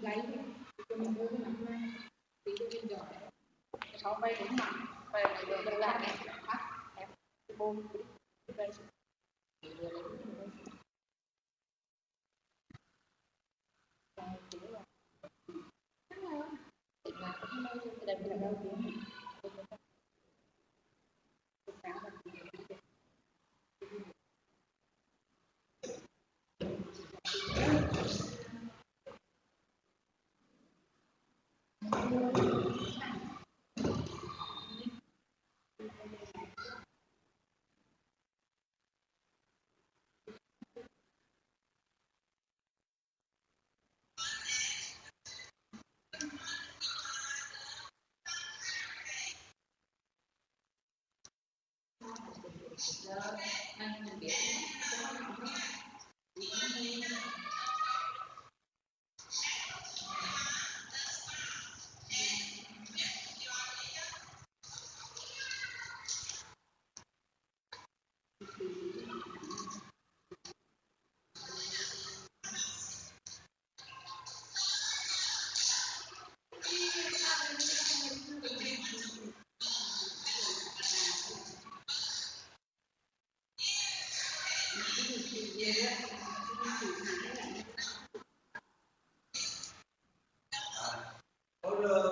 gáy cho mình vô cái mặt này thì cho mình giỏi sau bay đúng mặt về rồi mình làm em phát em bôn cái đây thì vừa lấy là cũng lâu rồi đây là đâu tiếng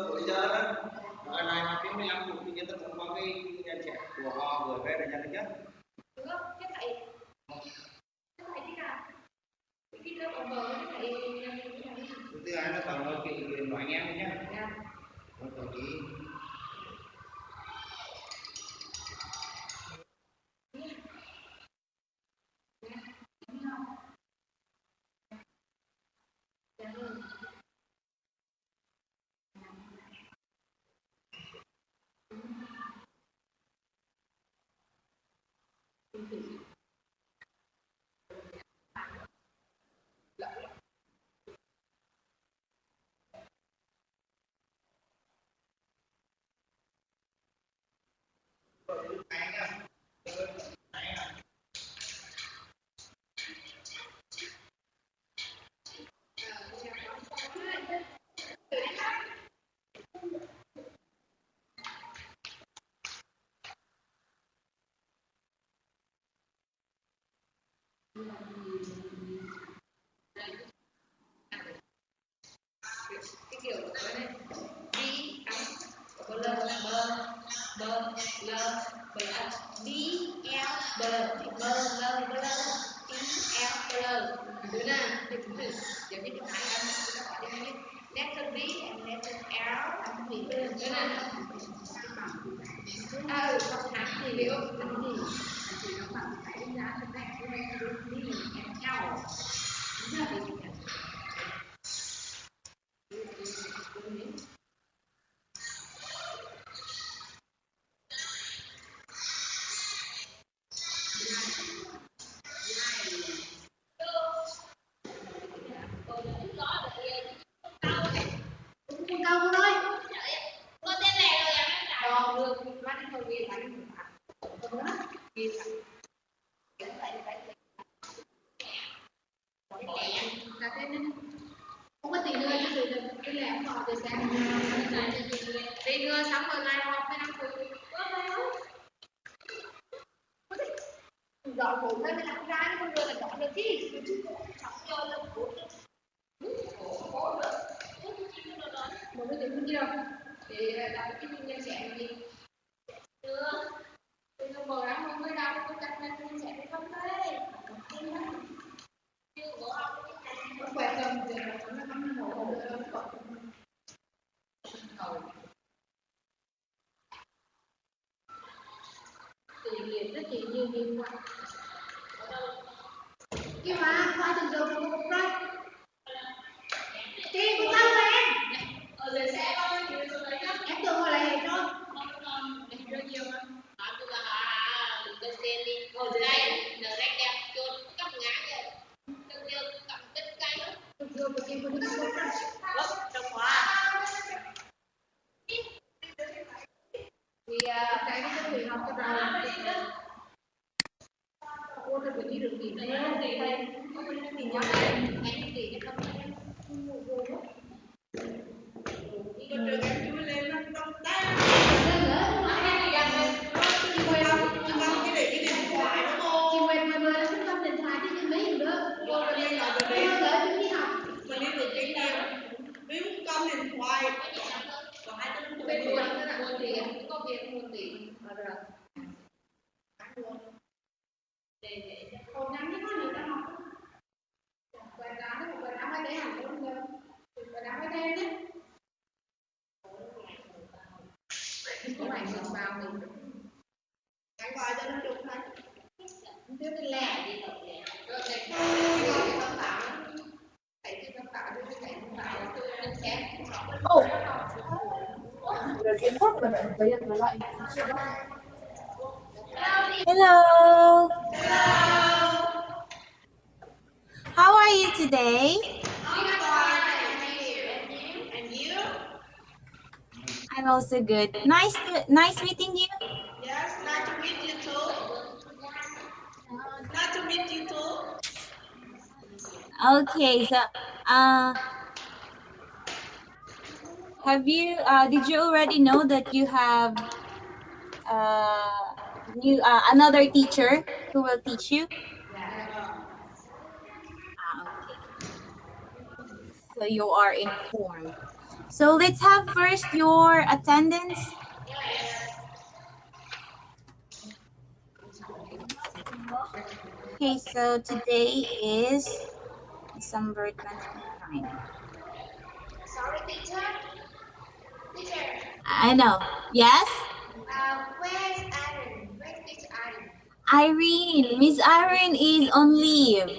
Buổi giờ đó, cái này mà phim 15 phút thì người ta cũng có cái nhận xét của họ gửi về là nhận được chứ? được không? Cái thầy thế nào? Cái lớp ở bờ cái thầy thứ hai là bằng một cái nói anh em nhé. dạ. Một đồng chí cái kiểu của nó này đi ấm bờ bờ bờ lờ bờ đi eo bờ bờ lờ bờ đi eo bờ đúng nè thì chúng mình giống như cái hai âm chúng ta gọi là letter B and letter L âm vị đúng nè con thắng thì liệu thắng thì nó bằng cái giá của cái đi and L đúng là gì đâu thôi có tên này rồi em đo được bắt thôi ghi bánh đó ghi là tên không có tiền nữa chứ từ cái lẻ họ từ sáng đi đưa xong rồi lại họp với năm phút dọn phụ với năm ra con đưa là dọn được chứ xong cho lên phụ một cái chuyện gì đâu thì làm cái nhân dạng gì chưa tôi không bờ lắm không mới đâu tôi đặt lên nhân dạng không đấy chưa bữa ông không khỏe tâm thì nó không ngủ được tiền liền rất nhiều nhiều quá nhưng mà qua từng giờ một đây chị cũng tao rồi em ở dưới xe thôi em tưởng họ lại hết rồi để đưa nhiều mà họ cứ là đưa xe đi ở dưới đây nở rách đẹp chôn cắm ngã kìa từng giờ cắm tất cái nữa từng giờ một cái con nước trong khóa thì cái nó phải học cái nào cô ta phải đi được nghỉ ngơi thì thầy không có đi nghỉ ngơi anh nghỉ thì không rồi. Để hồi năm nhất người ta học bài toán thì bài toán phải để hẳn luôn rồi, bài toán phải thêm đấy. Có bài ngược vào mình cái gọi cho nó đúng thôi. Tiếp cái lẻ đi tập lẻ rồi để con tạo thầy cái con tạo đưa thầy con tạo tôi xem ồ rồi kiến thức là phải bây giờ lại Hello. How are you today? and you I'm also good. Nice meeting you. yes nice to meet you too nice to meet you too. Okay, so did you already know that you have another teacher who will teach you? Okay. So you are informed. So let's have first your attendance. Okay, so today is December 29. Sorry teacher teacher I know. Yes? where's Aaron where's teacher Aaron Irene. Miss Irene is on leave.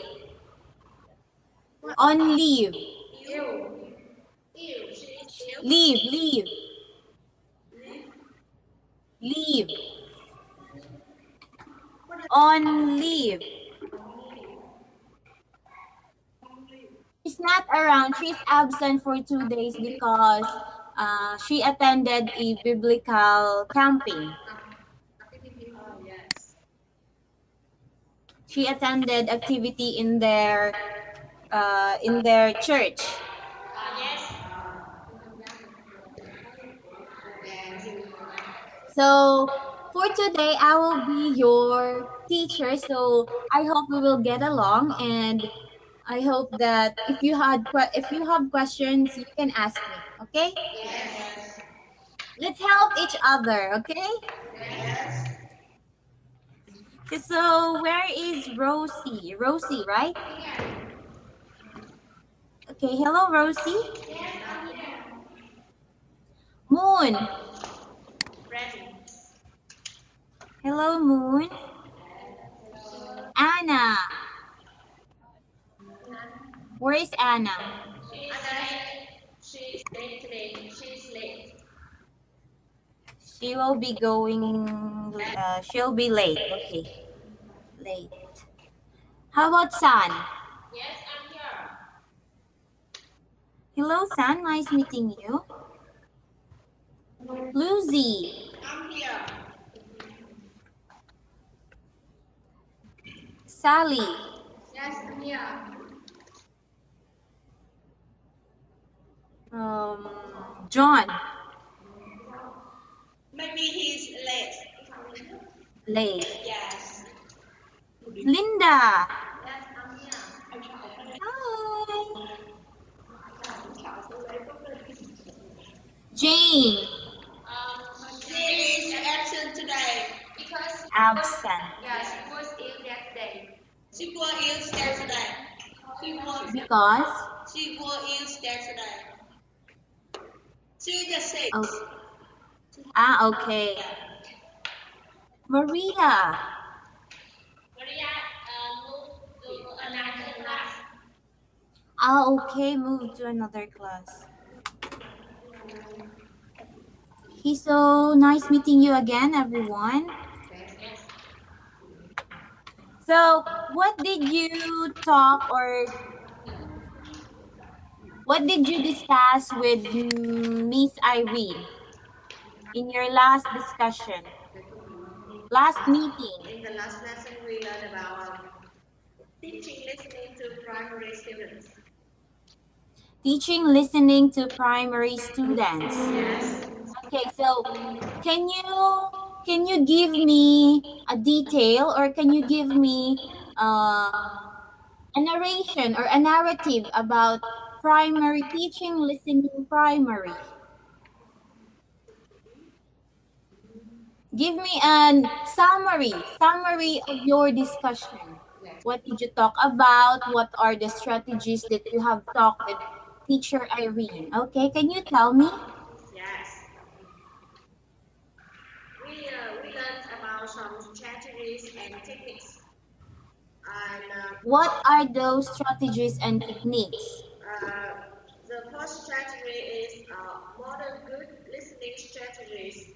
On leave. you she's ill Leave. Leave. On leave. She's not around. She's absent for 2 days because she attended a biblical camping. yes She attended activity in their church. yes So for today, I will be your teacher. So I hope we will get along, and I hope that if you have questions, you can ask me. Okay? yes Let's help each other. Okay? yes So where is Rosie? Rosie, right? Okay. Hello, Rosie. Moon. ready Hello, Moon. Anna. Where is Anna? she's late today she's late She will be going. She'll be late. Okay, late. How about San? yes I'm here Hello, San. Nice meeting you. Lucy. I'm here Sally. yes I'm here John. maybe he's late Late. yes Linda. yes I'm here Hi. Jane. she is absent today because Absent. yeah she was ill that day she was ill yesterday Because. she was ill yesterday she just sick Okay. Maria. Maria move to another class Okay. Move to another class. Okay, so nice meeting you again, everyone. So, what did you talk or what did you discuss with Miss Irene in your last discussion, last meeting? in the last lesson we learned about teaching listening to primary students Teaching listening to primary students. yes Okay, so can you give me a detail or can you give me a narration or a narrative about primary teaching listening primary? Give me an summary of your discussion. What did you talk about? What are the strategies that you have talked with teacher Irene? Okay, can you tell me? Yes. We learned about some strategies and techniques. And What are those strategies and techniques? uh, the first strategy is model good listening strategies.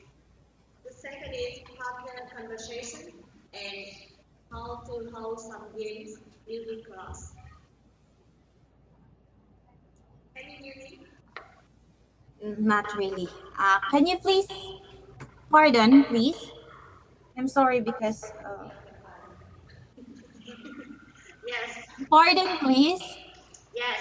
The second is partner conversation and how to hold some games during class. Can you hear me? Not really. Can you please pardon, please? I'm sorry because Yes, pardon, please. yes.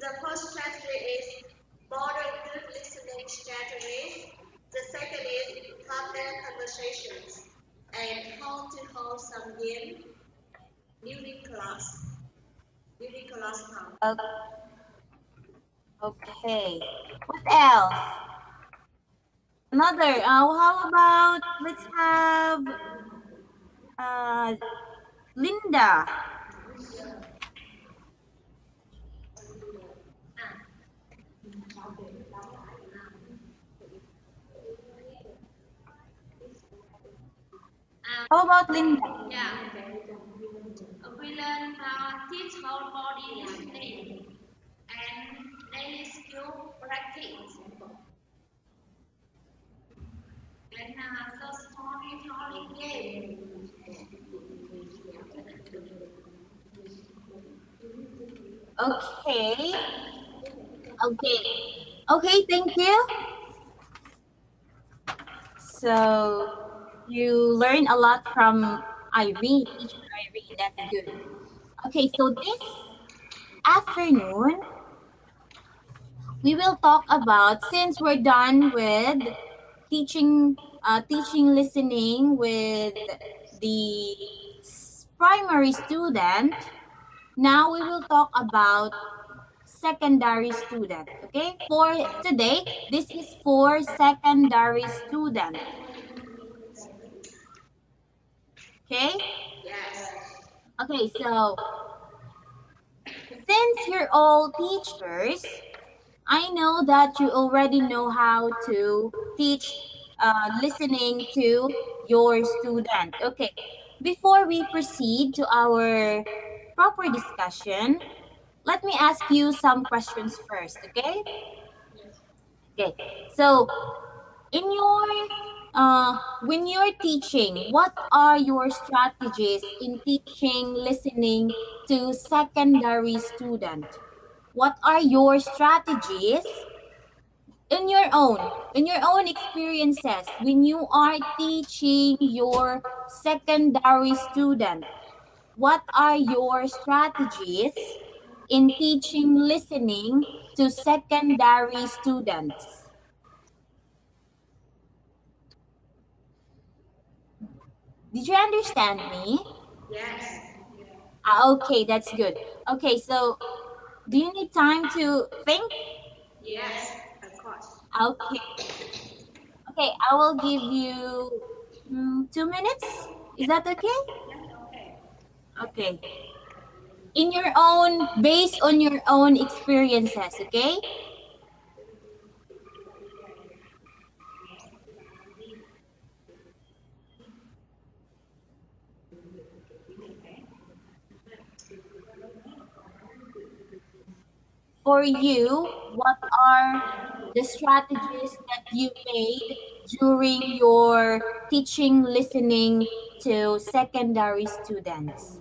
The first strategy is model good listening strategies. The second is partner conversations and how to hold some game during class time. Okay. What else? Another. How about let's have uh, Linda. How about Linda? Yeah, we learn teach whole body listening and daily skill practice. And the storytelling game. Okay. Okay. Okay. Thank you. So you learn a lot from Irene, teacher Irene. That's good. Okay. So this afternoon we will talk about, since we're done with teaching listening with the primary student. Now we will talk about secondary student. Okay, for today this is for secondary student. Okay. Yes. Okay, so since you're all teachers, I know that you already know how to teach listening to your student. Okay, before we proceed to our proper discussion, let me ask you some questions first. Okay. Okay. So, in your when you're teaching, what are your strategies in teaching listening to secondary student? What are your strategies in your own experiences when you are teaching your secondary student? What are your strategies in teaching listening to secondary students? Did you understand me? Yes. Okay, that's good. Okay, so do you need time to think? Yes. Of course. Okay. Okay, I will give you 2 minutes. Is that okay? Okay. Okay. In your own, based on your own experiences, okay? For you, what are the strategies that you made during your teaching listening to secondary students?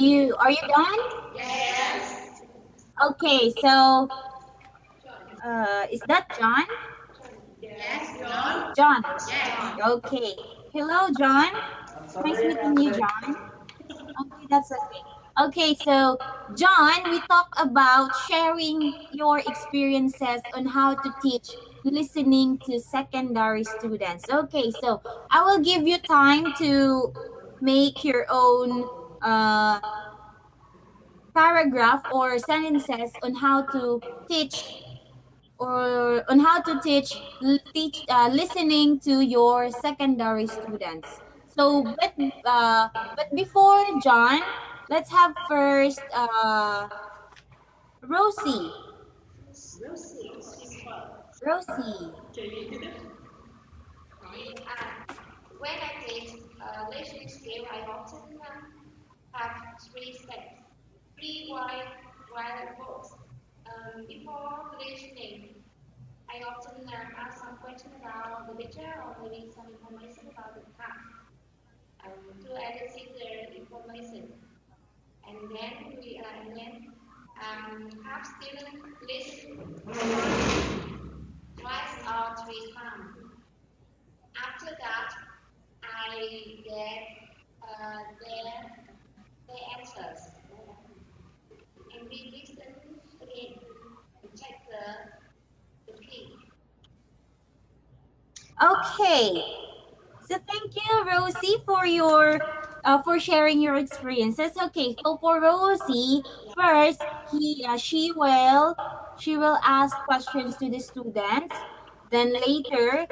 Are you done? Yes. Okay, so is that John? Yes, John. John. Yes. Okay. Hello, John. I'm Nice sorry, meeting you, absent. John. Okay, that's okay. Okay, so John, we talk about sharing your experiences on how to teach listening to secondary students. Okay, so I will give you time to make your own paragraph or sentences on how to teach or on how to listening to your secondary students. So, but before John, let's have first Rosie. Rosie. Rosie. When I teach listening skill, I often have three steps, three while words. Before listening, I often ask some question about the teacher or maybe some information about the task to elicit the information. And then have students listen twice or three times. After that, I get their answers and we listen again and check the key. Okay. So thank you, Rosie, for your for sharing your experiences. Okay, so for Rosie, first she will ask questions to the students. Then later,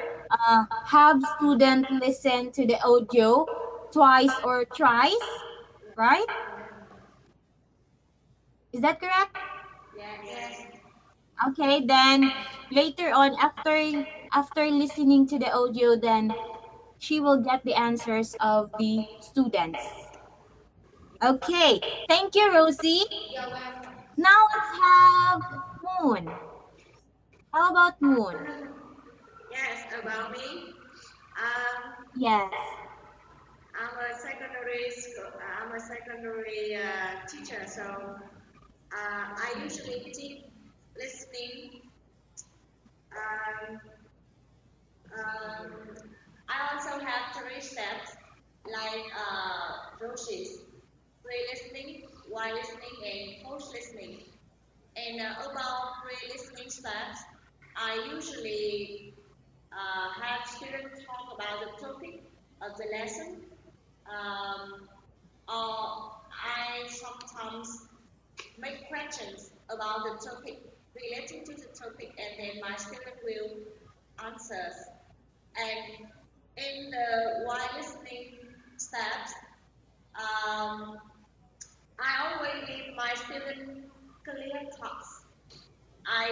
have student listen to the audio twice or thrice. Right? Is that correct? Yes. Okay. Then later on, after listening to the audio, then she will get the answers of the students. Okay, thank you, Rosie. You're welcome. Now let's have Moon. How about Moon? Yes, about me. Um, Yes. I'm a secondary teacher, so I usually teach listening. Um, um, I also have three steps like Roshi's pre-listening, while listening, and post-listening. And about pre-listening steps, I usually have students talk about the topic of the lesson. Um, or I sometimes make questions about the topic relating to the topic, and then my student will answer. And in the while listening steps, um, I always give my student clear tasks. I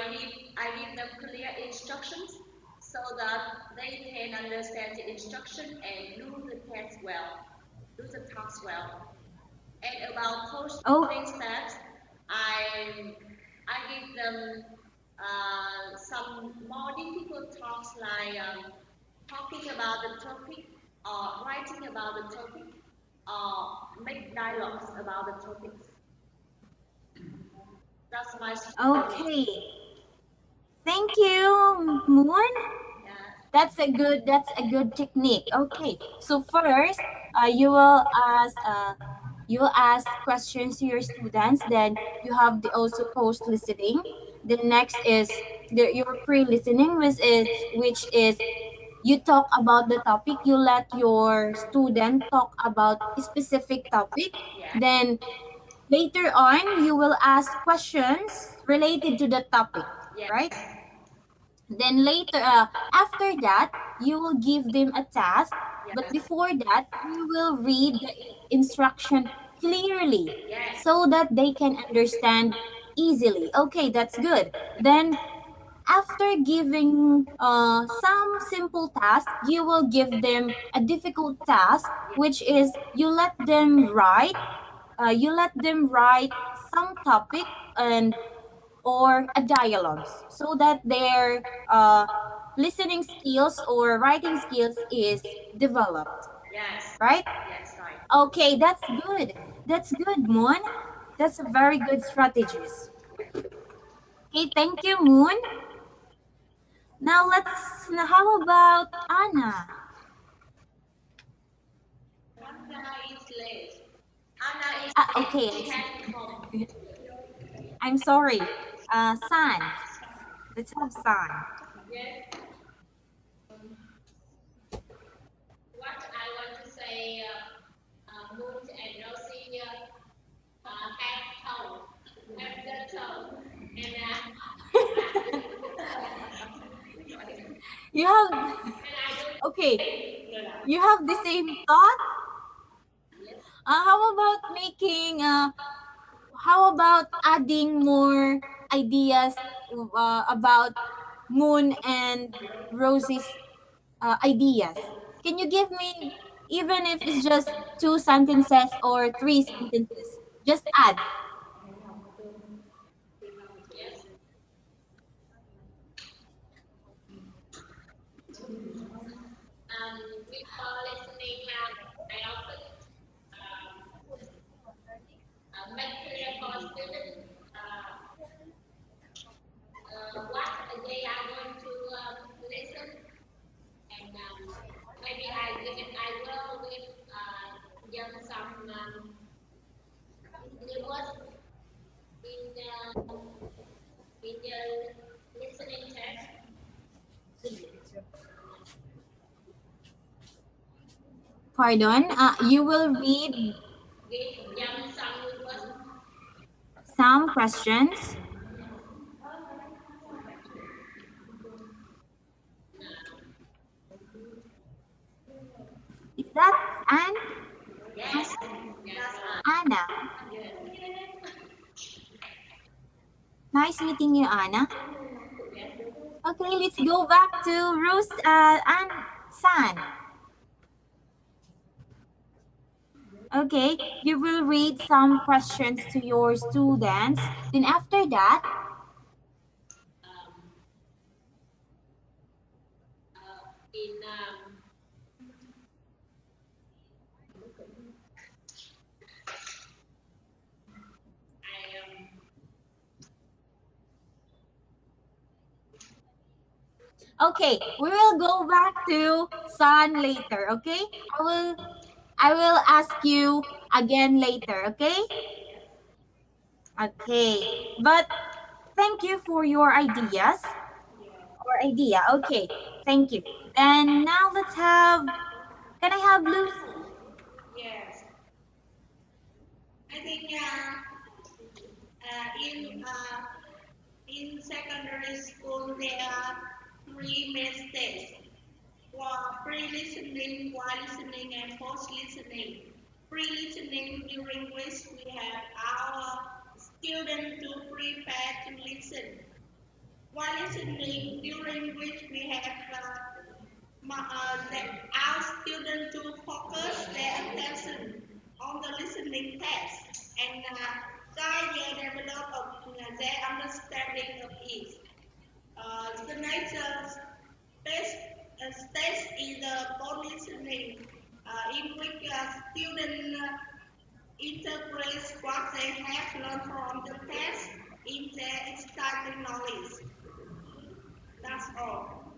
give them clear instructions so that they can understand the instruction and do the test well, do the task well. And about Oh, post-learning steps, I give them some more difficult tasks like talking about the topic or writing about the topic or make dialogues about the topics. That's my strategy. okay. Thank you, Moon. Yeah. That's a good technique. Okay. So first, you will ask questions to your students. Then you have the also post listening. The next is your pre listening, which is you talk about the topic. You let your student talk about a specific topic. Yeah. Then later on, you will ask questions related to the topic, Yes. right? Then later, after that, you will give them a task. But Yes. before that, you will read the instruction clearly Yes. so that they can understand easily. Okay, that's good. Then after giving some simple task, you will give them a difficult task, which is you let them write some topic and or a dialogues so that their listening skills or writing skills is developed, Yes. right? Yes. Right. Okay, that's good. That's good, Moon. That's a very good strategies. Okay, thank you, Moon. Now how about Anna? Anna is late. Anna is Okay, late. She has come. I'm sorry. San. Let's have San. Yes. What I want to say, Moon and Rosie have tone, have the tone, and You have and I don't okay. think You have the same thought. yes. How about making? How about adding more ideas about Moon and Rosie's ideas? Can you give me, even if it's just 2 sentences or 3 sentences? Just add. Yes. Before listening, I often make clear for students what they are going to listen, and maybe I will give them some new words in the listening test. Pardon. You will read Give them some new words. some questions. Is that Yes. Yes. Anna? Yes. Nice meeting you, Anna. Yes. Okay, let's go back to Rose and San. Okay, you will read some questions to your students. Then after that, Um, in I okay, we will go back to San later. Okay, I will ask you again later. Okay. Okay, but thank you for your ideas or idea. Okay, thank you. And now let's have. Can I have Lucy? yes. I think in secondary school there are three main stages. Pre-listening, while listening, and post-listening. Pre-listening, during which we have our students to prepare to listen. While listening, during which we have our students to focus their attention on the listening test and guide their develop of their understanding of it. The next test, test is the board listening, in which students interpret what they have learned from the test in their exciting knowledge. That's all.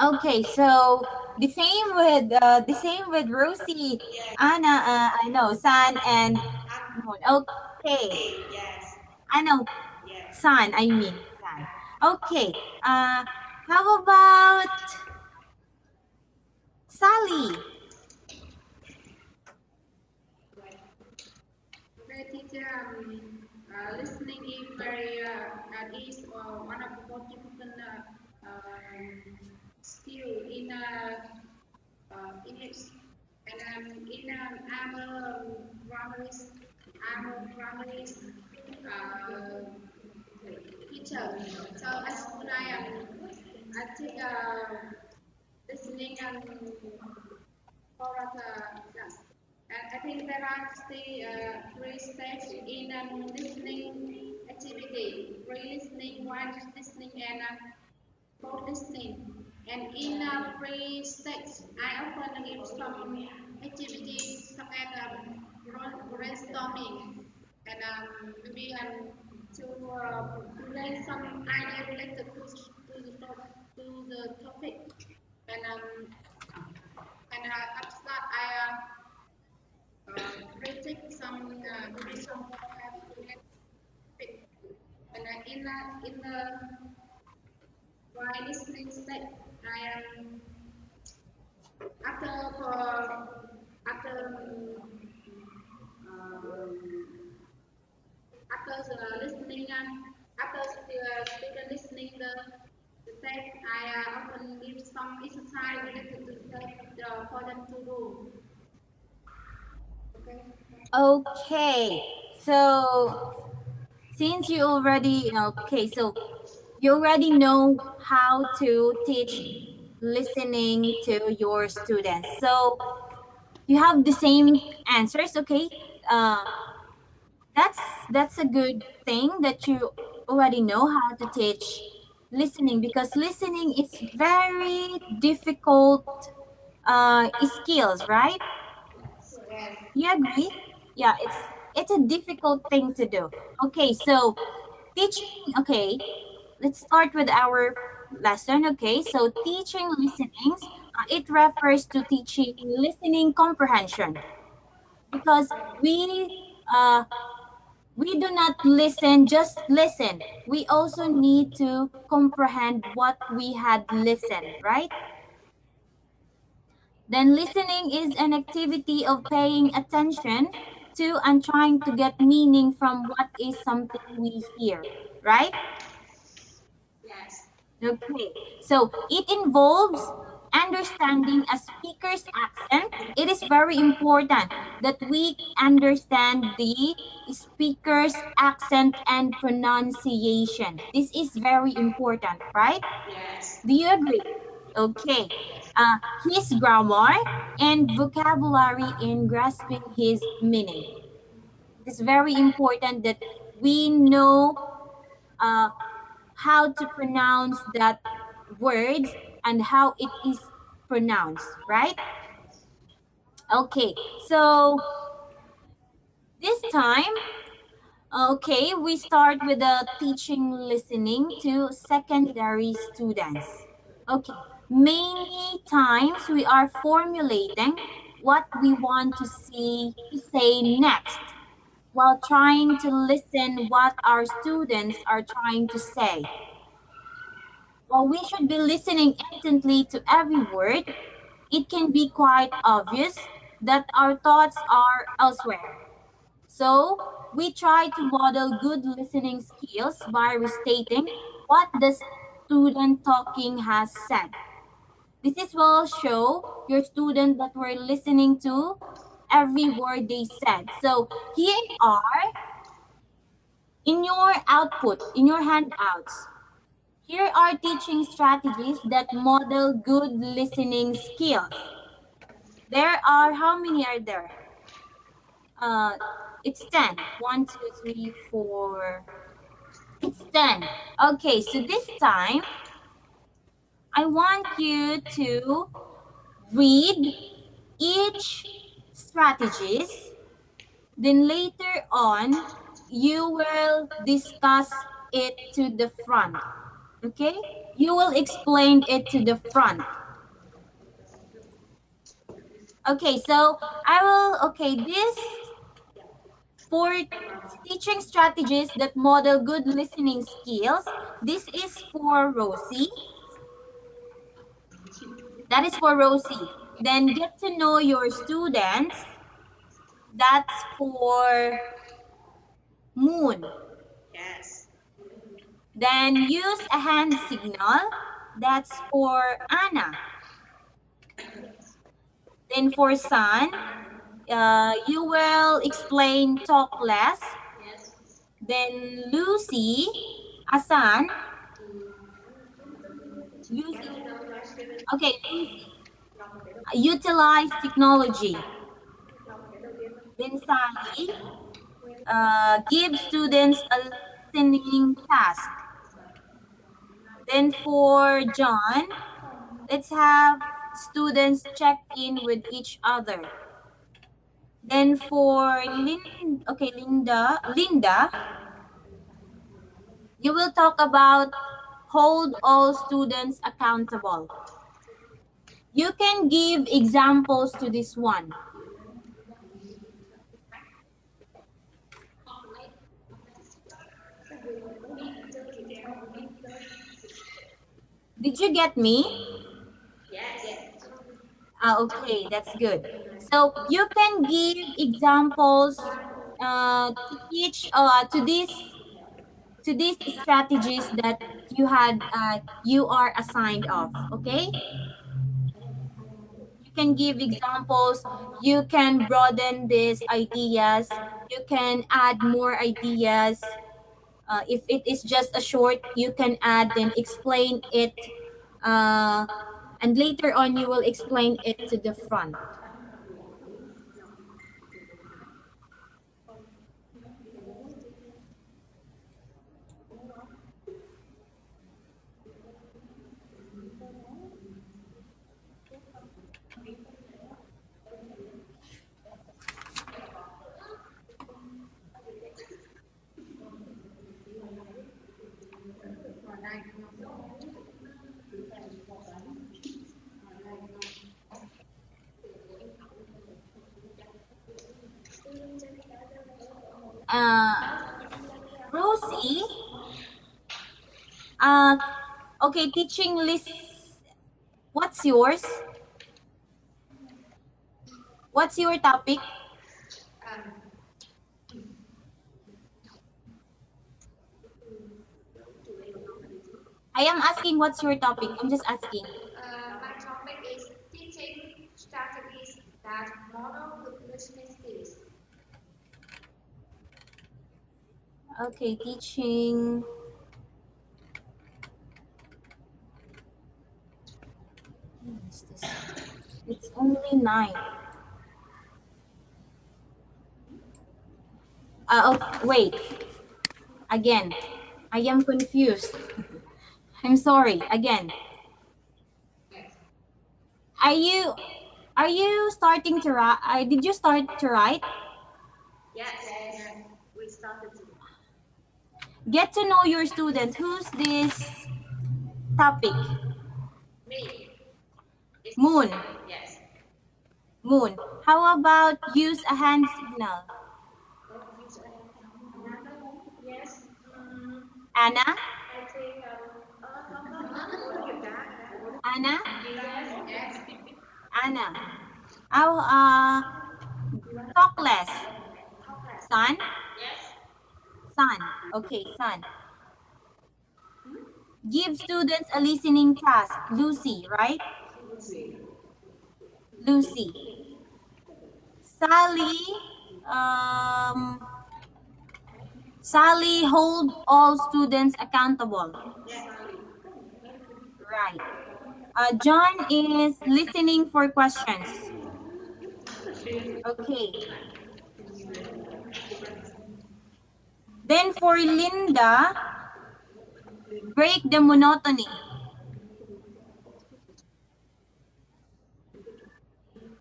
Okay, so the same with Rosie, Yes. Anna. I know San and And Moon. Okay, okay, yes, I know yes. San. I mean San. Okay. How about Sally? The teacher listening is very is one of the most important skill in it. And I'm a primary uh, teacher. So at school I take listening and oral class. And I think there are still three steps in listening activity: pre-listening, while listening, and post-listening. And in pre-stage, I often give some activities such as brainstorming and maybe to relate some idea related to the topic and after that critique some maybe some vocabulary and in the while listening state I am after after after listening after the student listening the text, I often give some exercise related to the text for them to do. Okay. Okay. So since you already okay, so you already know how to teach listening to your students. So you have the same answers, okay? Uh, that's a good thing that you already know how to teach listening, because listening is very difficult skills, right? Yes. You agree? Yeah, it's a difficult thing to do. Okay, so teaching, okay, let's start with our lesson. Okay, so teaching listenings, it refers to teaching listening comprehension, because uh, we do not listen, just listen. We also need to comprehend what we had listened, right? Then listening is an activity of paying attention to and trying to get meaning from what is something we hear, right? Yes. Okay, so it involves understanding a speaker's accent. It is very important that we understand the speaker's accent and pronunciation. This is very important, right? Yes. Do you agree? Okay. His grammar and vocabulary in grasping his meaning. It's very important that we know uh, how to pronounce that words and how it is pronounced, right? Okay, so this time, okay, we start with the teaching listening to secondary students. Okay, many times we are formulating what we want to say next while trying to listen what our students are trying to say. While we should be listening intently to every word, it can be quite obvious that our thoughts are elsewhere. So, we try to model good listening skills by restating what the student talking has said. This is will show your student that we're listening to every word they said. So, here are in your output, in your handouts. Here are teaching strategies that model good listening skills. There are, how many are there? Uh, it's 10. 1, 2, 3, 4. It's 10. Okay, so this time, I want you to read each strategies. Then later on, you will discuss it to the front. Okay? You will explain it to the front. Okay, so I will, okay, this for teaching strategies that model good listening skills. This is for Rosie. That is for Rosie. Then get to know your students. That's for Moon. Yes. Then use a hand signal. That's for Anna. Then for Sun, you will explain talk less. Yes. Then Lucy, Asan, Lucy. Okay, Lucy. Utilize technology. Then Sally, give students a listening task. Then for John, let's have students check in with each other. Then for Linda, you will talk about hold all students accountable. You can give examples to this one. Did you get me? Yes. Okay, that's good. So you can give examples to teach to these strategies that you are assigned of. Okay, you can give examples. You can broaden these ideas. You can add more ideas. If it is just a short, you can add then explain it, uh, and later on you will explain it to the front. Uh, Rosie, uh, okay, teaching list. What's yours? What's your topic? Um, I am asking what's your topic. I'm just asking. my topic is teaching strategies that model good listening skills. Okay, teaching. What is this? It's only 9. Oh, wait. Again, I am confused. I'm sorry. Again, are you are you starting to write? Did you start to write? Yes. We started to. Get to know your student. Who's this topic? Me. It's Moon. Yes. Moon. How about use a hand signal? Yes. Anna? I think. Anna? Yes. Anna. How talk less. Son? Yes. Son. Okay, son. Give students a listening task. Lucy, right? Lucy. Sally, um, Sally hold all students accountable. Right. John is listening for questions. Okay. Then for Linda, break the monotony.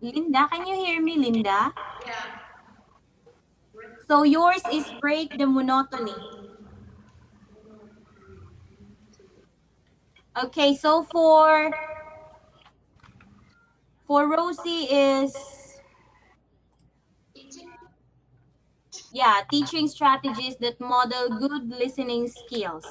Linda, can you hear me, Linda? Yeah. So yours is break the monotony. Okay, so for Rosie is teaching strategies that model good listening skills.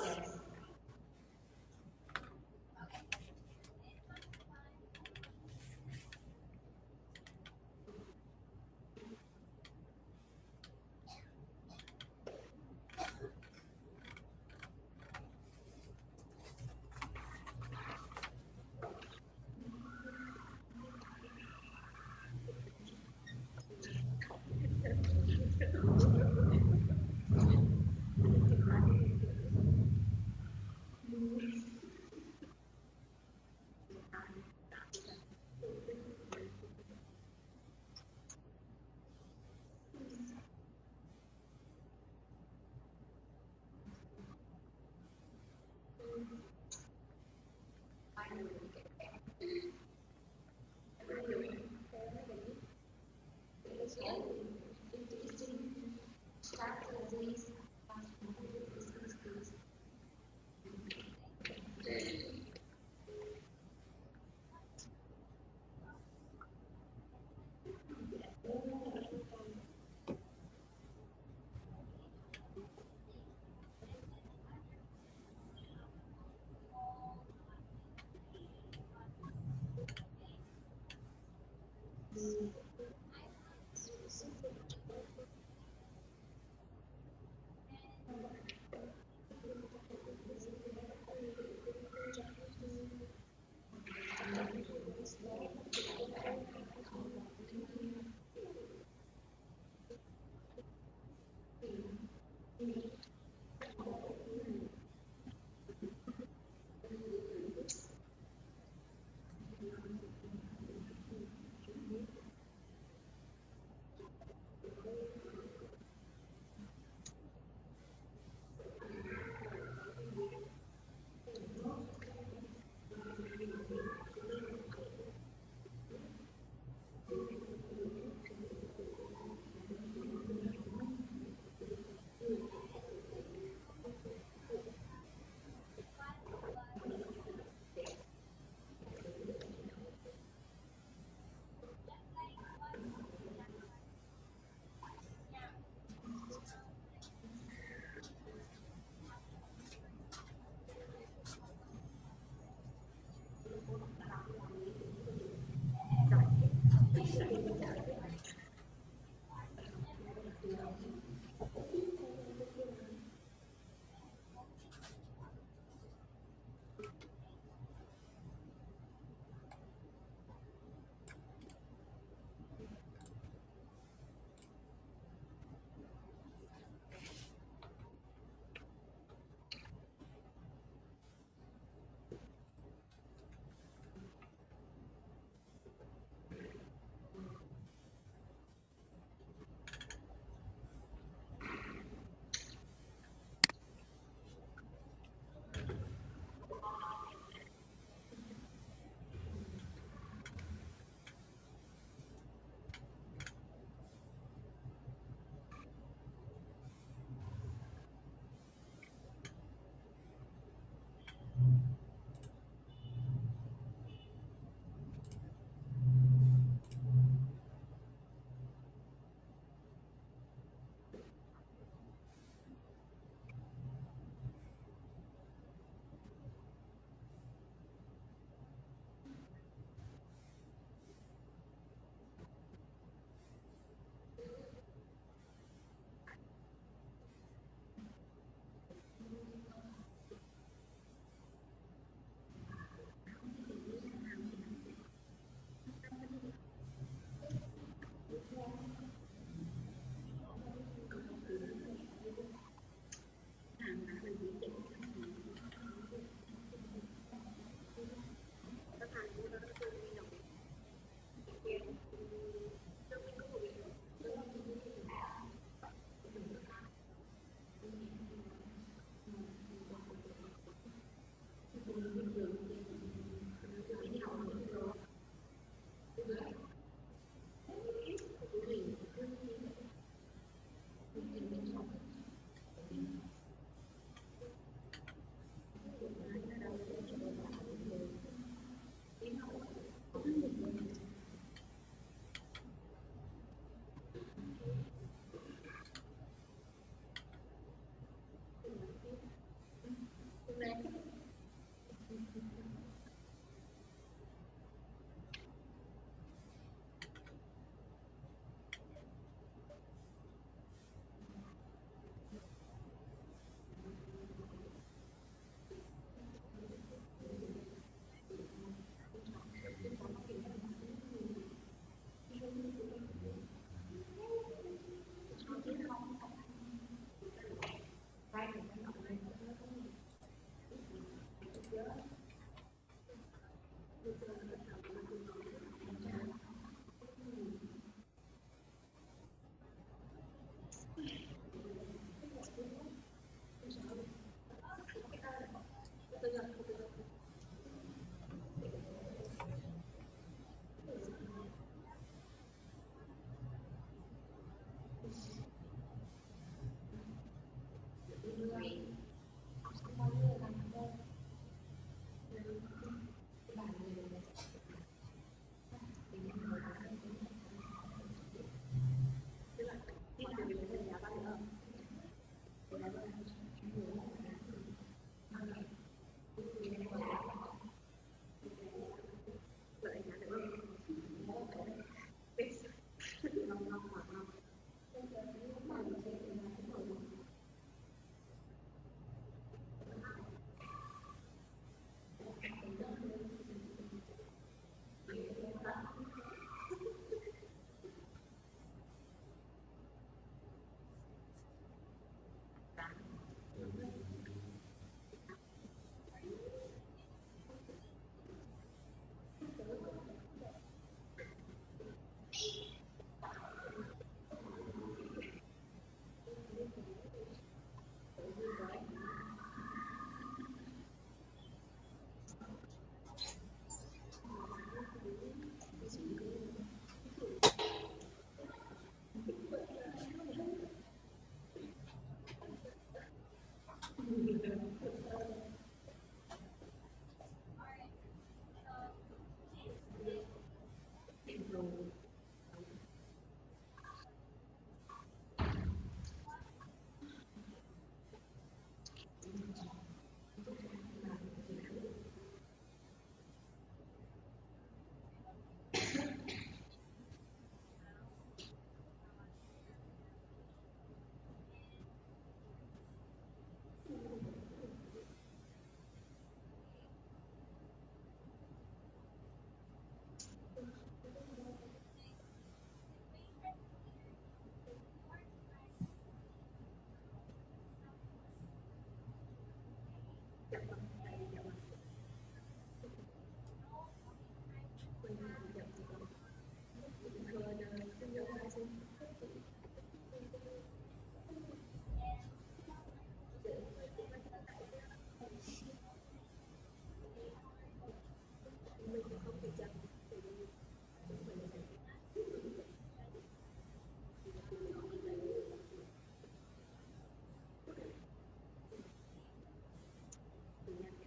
Yeah.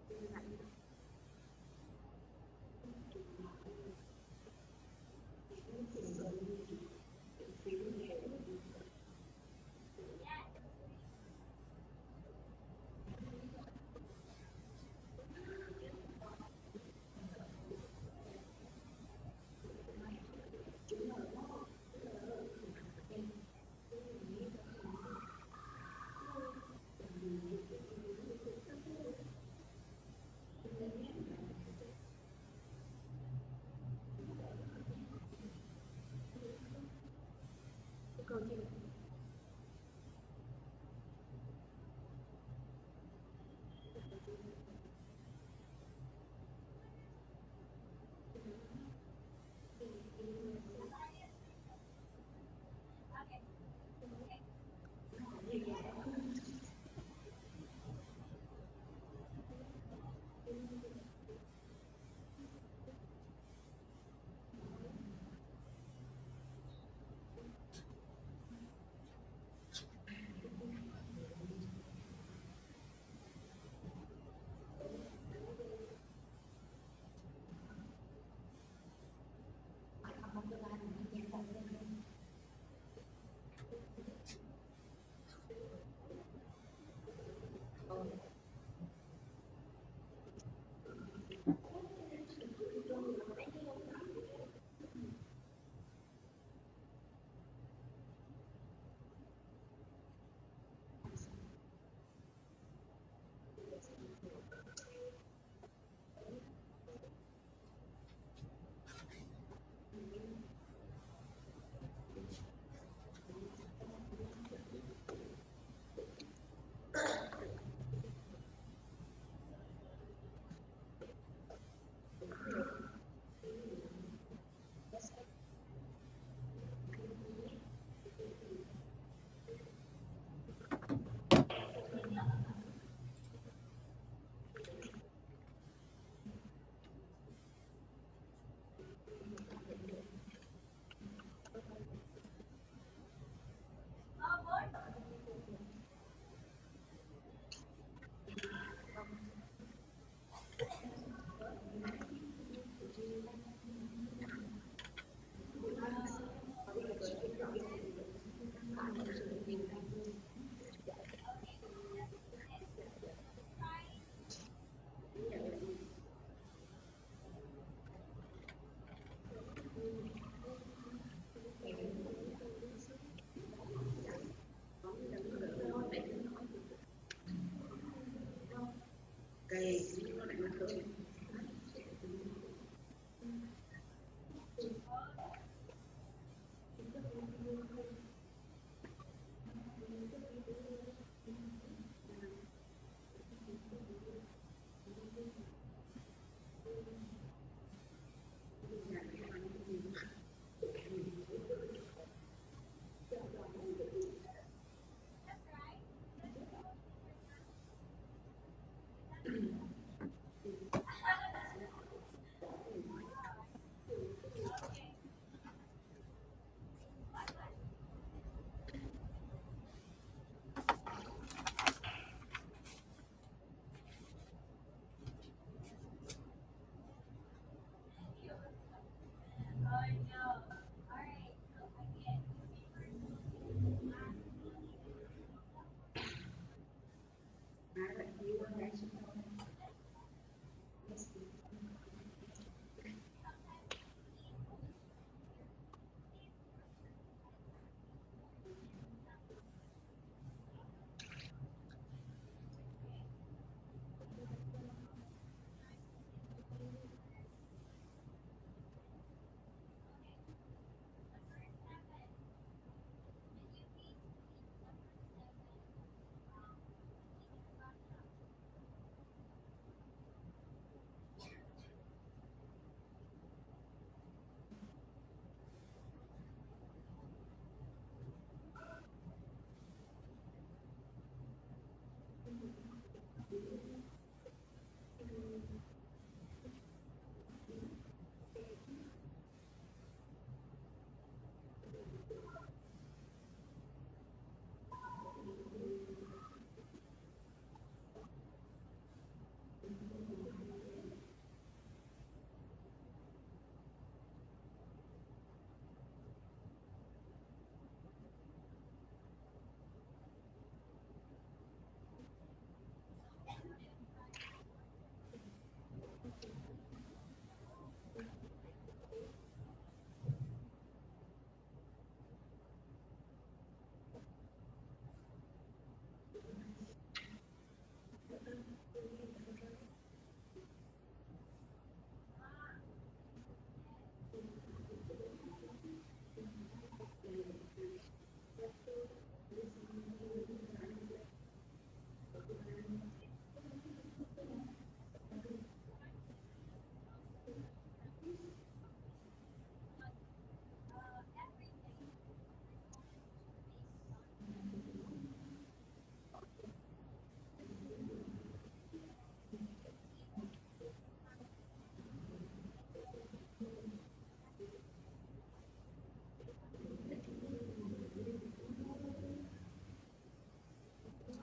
Cái nó lại mất tới.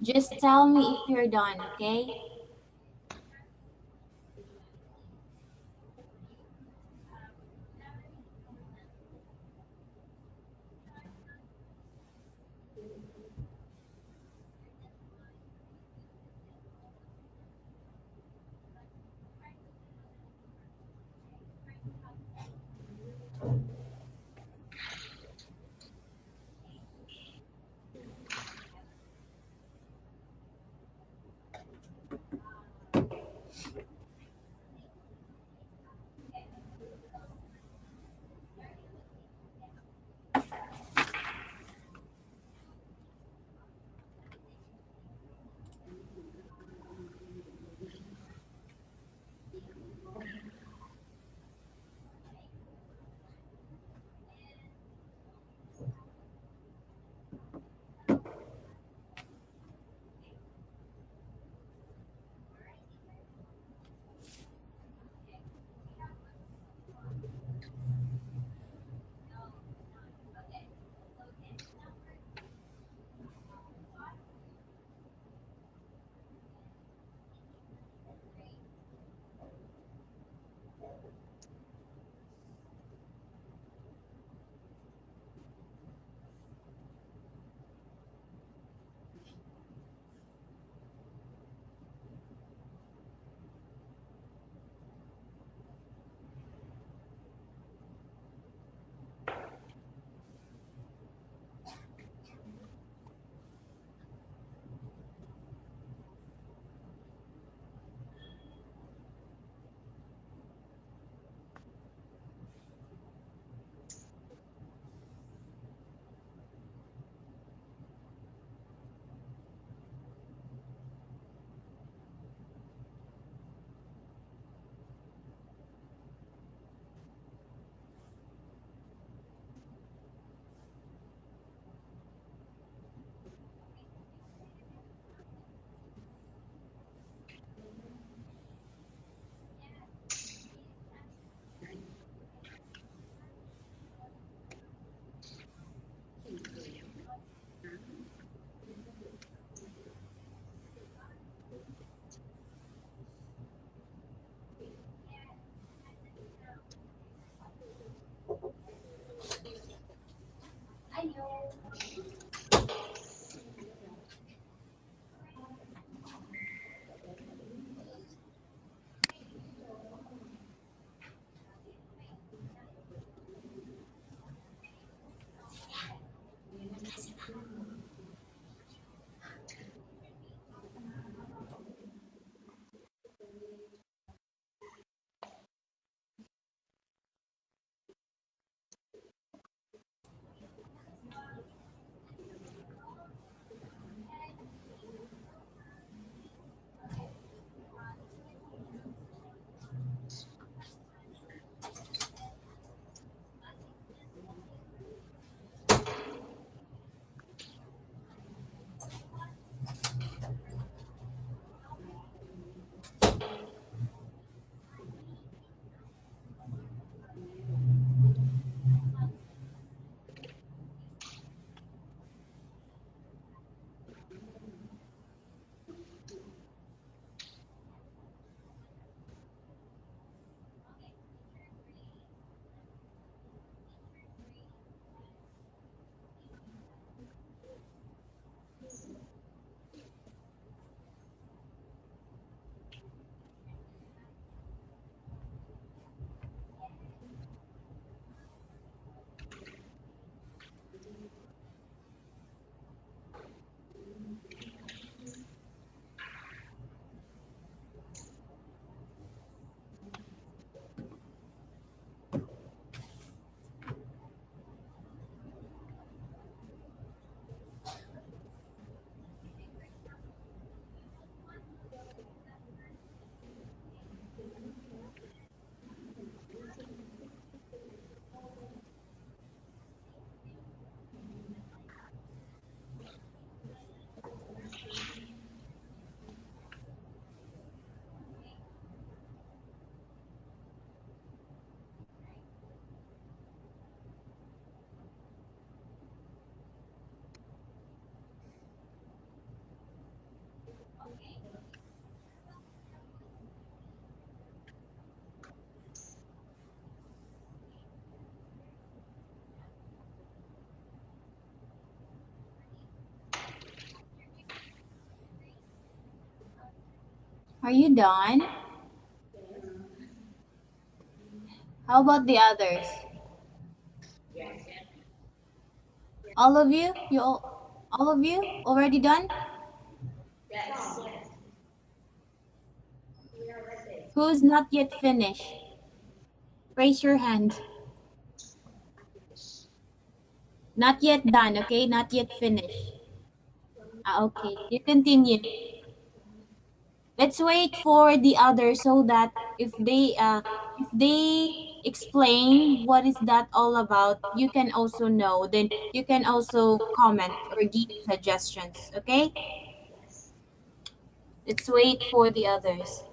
Just tell me if you're done, okay? Are you done? How about the others? Yes. All of you? All of you already done? Yes. We are ready. Who's not yet finished? Raise your hand. Not yet done, okay? Not yet finished. Okay, you continue. Let's wait for the others so that if they explain what is that all about, you can also know. Then you can also comment or give suggestions, okay? Let's wait for the others.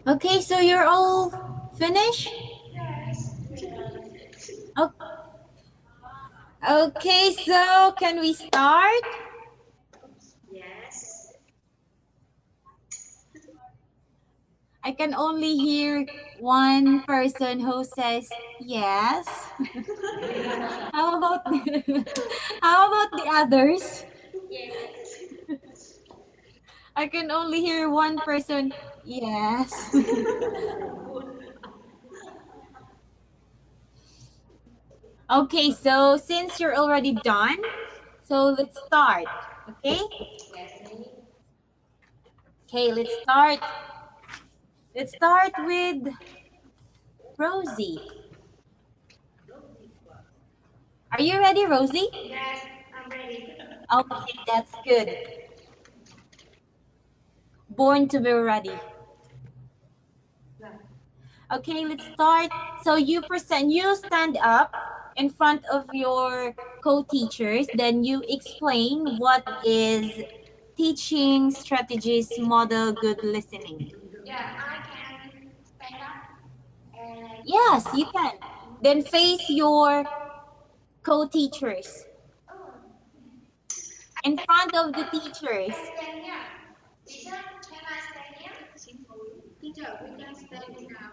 Okay, so you're all finished? Oh, okay, so can we start? Yes. I can only hear one person who says yes. How about how about the others? Yes. I can only hear one person yes. Okay, so since you're already done, so let's start. Okay? Yes, me. Okay, let's start. Let's start with Rosie. Are you ready, Rosie? Yes, I'm ready. Okay, that's good. Born to be ready. Okay, let's start. So you stand up in front of your co-teachers, then you explain what is teaching strategies model good listening. Yeah, I can stand up and Yes, you can. Then face your co-teachers oh, in front of the I teachers. stand here. Teacher, can I stand here? Teacher, we can stand in our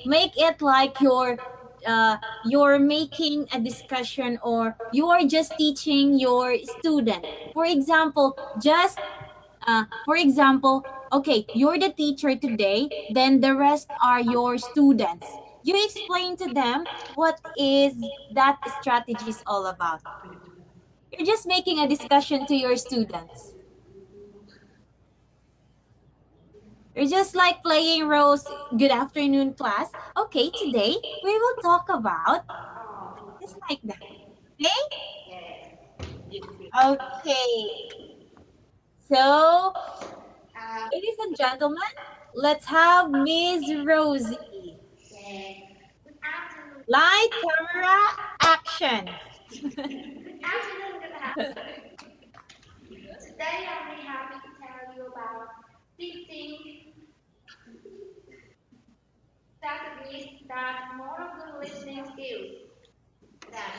Make it like you're making a discussion, or you are just teaching your student. For example, okay, you're the teacher today, then the rest are your students. You explain to them what is that strategy is all about. You're just making a discussion to your students. You're just like playing Rose, good afternoon, class. Okay, today we will talk about just like that. Okay? Okay. So, ladies and gentlemen, let's have Miss Rosie. Good afternoon. Light, camera, action. Good afternoon. Good afternoon. Today I'm really happy to tell you about 15 strategies that more of the listening skills that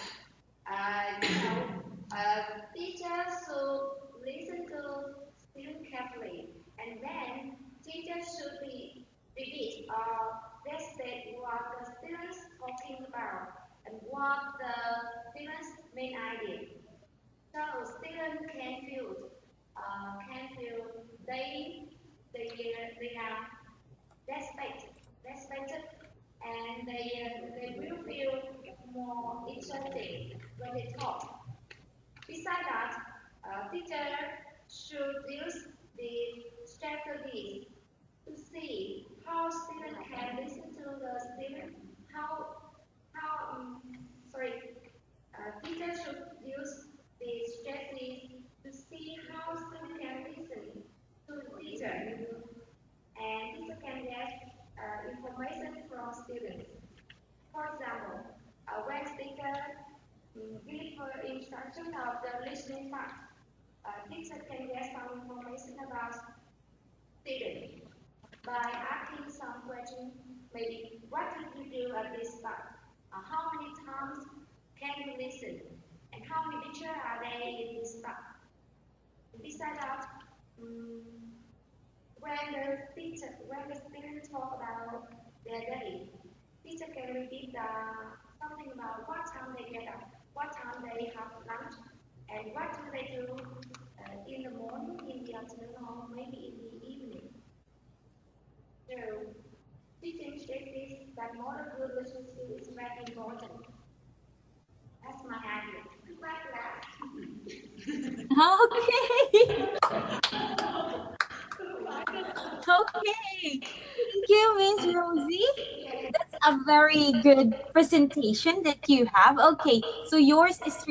teachers should listen to students carefully, and then teachers should be repeat or restate what the students talking about and what the students' main idea. So students can feel they are respected, and they will feel more interested when they talk. Besides that, teacher should use the strategies to see how students can listen to the student. How sorry, teacher should use the strategies to see how students can listen to the teacher, and teacher can get information from students. For example, when speaker give instruction of the listening part, teacher can get some information about student by asking some questions. Maybe what did you do at this part? How many times can you listen? And how many teachers are there in this part? Besides that, when the students talk about their day, teacher can repeat something about what time they get up, what time they have lunch, and what do they do in the morning, in the afternoon, or maybe in the evening. So, teaching strategies that model good listening skills is very important. That's my idea. Like that. Okay. Thank you, Miss Rosie. That's a very good presentation that you have. Okay, so yours is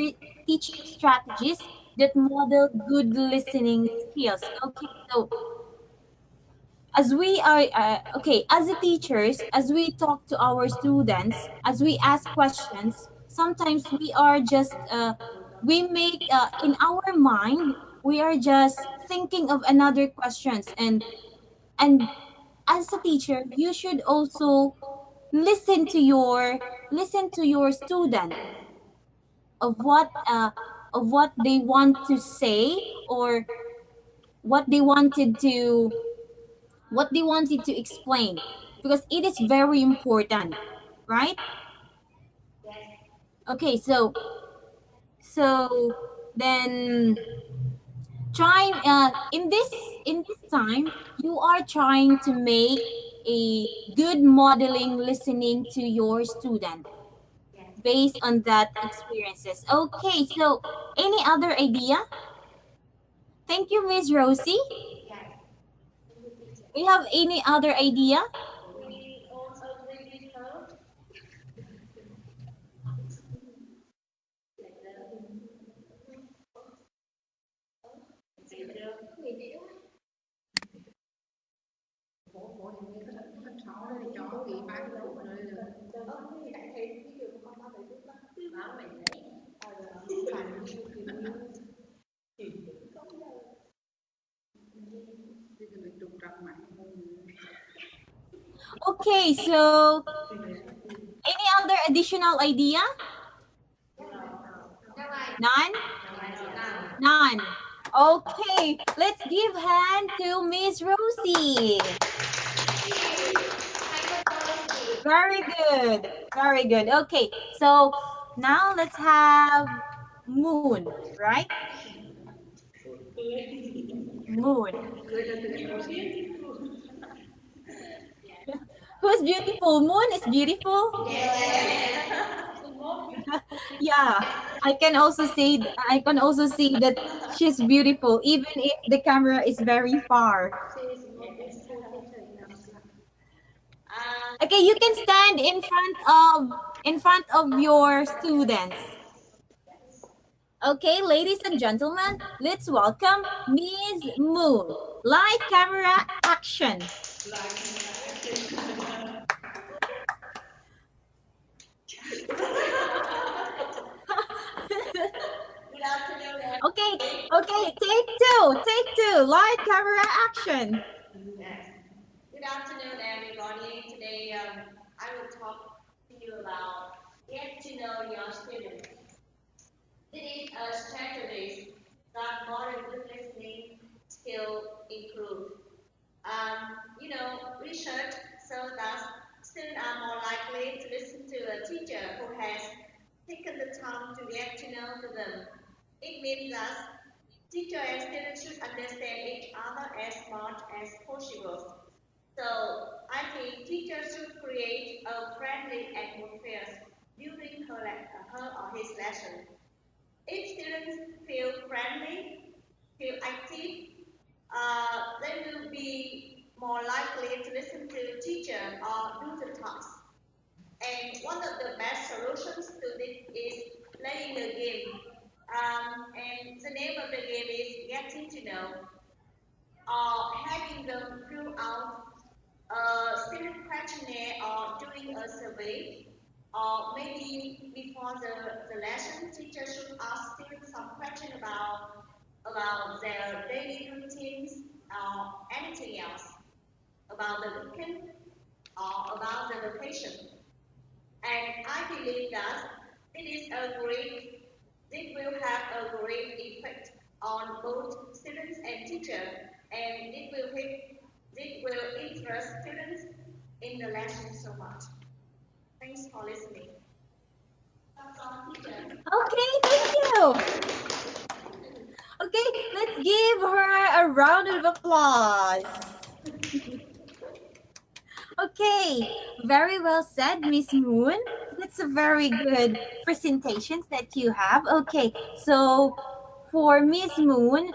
teaching strategies that model good listening skills. Okay, so as we are as a teachers, as we talk to our students, as we ask questions, sometimes we are just we make in our mind, we are just thinking of another questions, and as a teacher you should also listen to your student of what they want to say, or what they wanted to explain, because it is very important, right? Yes. Okay, so then try in this time you are trying to make a good modeling listening to your student Yes. based on that experiences. Okay, so any other idea? Thank you, Miss Rosie. Yes. Do you have any other idea? We also visit her. Con chó đây chó thì ba cái cụ đây rồi. Thì đại thấy ví dụ con ba bảy phút đó báo mày đấy phản Bây giờ mình trục trặc mãi. Okay, so any other additional idea? None? None. Okay, let's give hand to Miss Rosie. Very good. Very good. Okay, so now let's have Moon, right? Moon. Who's beautiful? Moon is beautiful? Yeah, I can also see that she's beautiful even if the camera is very far. Okay, you can stand in front of your students. Okay, ladies and gentlemen, let's welcome Miss Moon. Light, camera, action. Okay, take two. Light, camera, action. Yes. Good afternoon, everybody. Today, I will talk to you about get to know your students. It is a strategy that modern good listening skill improve. Research shows that students are more likely to listen to a teacher who has taken the time to get to know them. It means that teacher and students should understand each other as much as possible. So I think teachers should create a friendly atmosphere during her or his lesson. If students feel friendly, feel active, they will be more likely to listen to the teacher or do the task. And one of the best solutions to this is playing the game. And the name of the game is Getting to Know, or having them fill out a student questionnaire or doing a survey, or maybe before the lesson, teacher should ask students some question about their daily routines or anything else, about the weekend or about the vacation. And I believe that it will have a great effect on both students and teachers, and it will interest students in the lesson so much. Thanks for listening. That's all, teacher. Okay, thank you. Okay, let's give her a round of applause. Okay, very well said, Miss Moon. That's a very good presentations that you have. Okay, so for Miss Moon,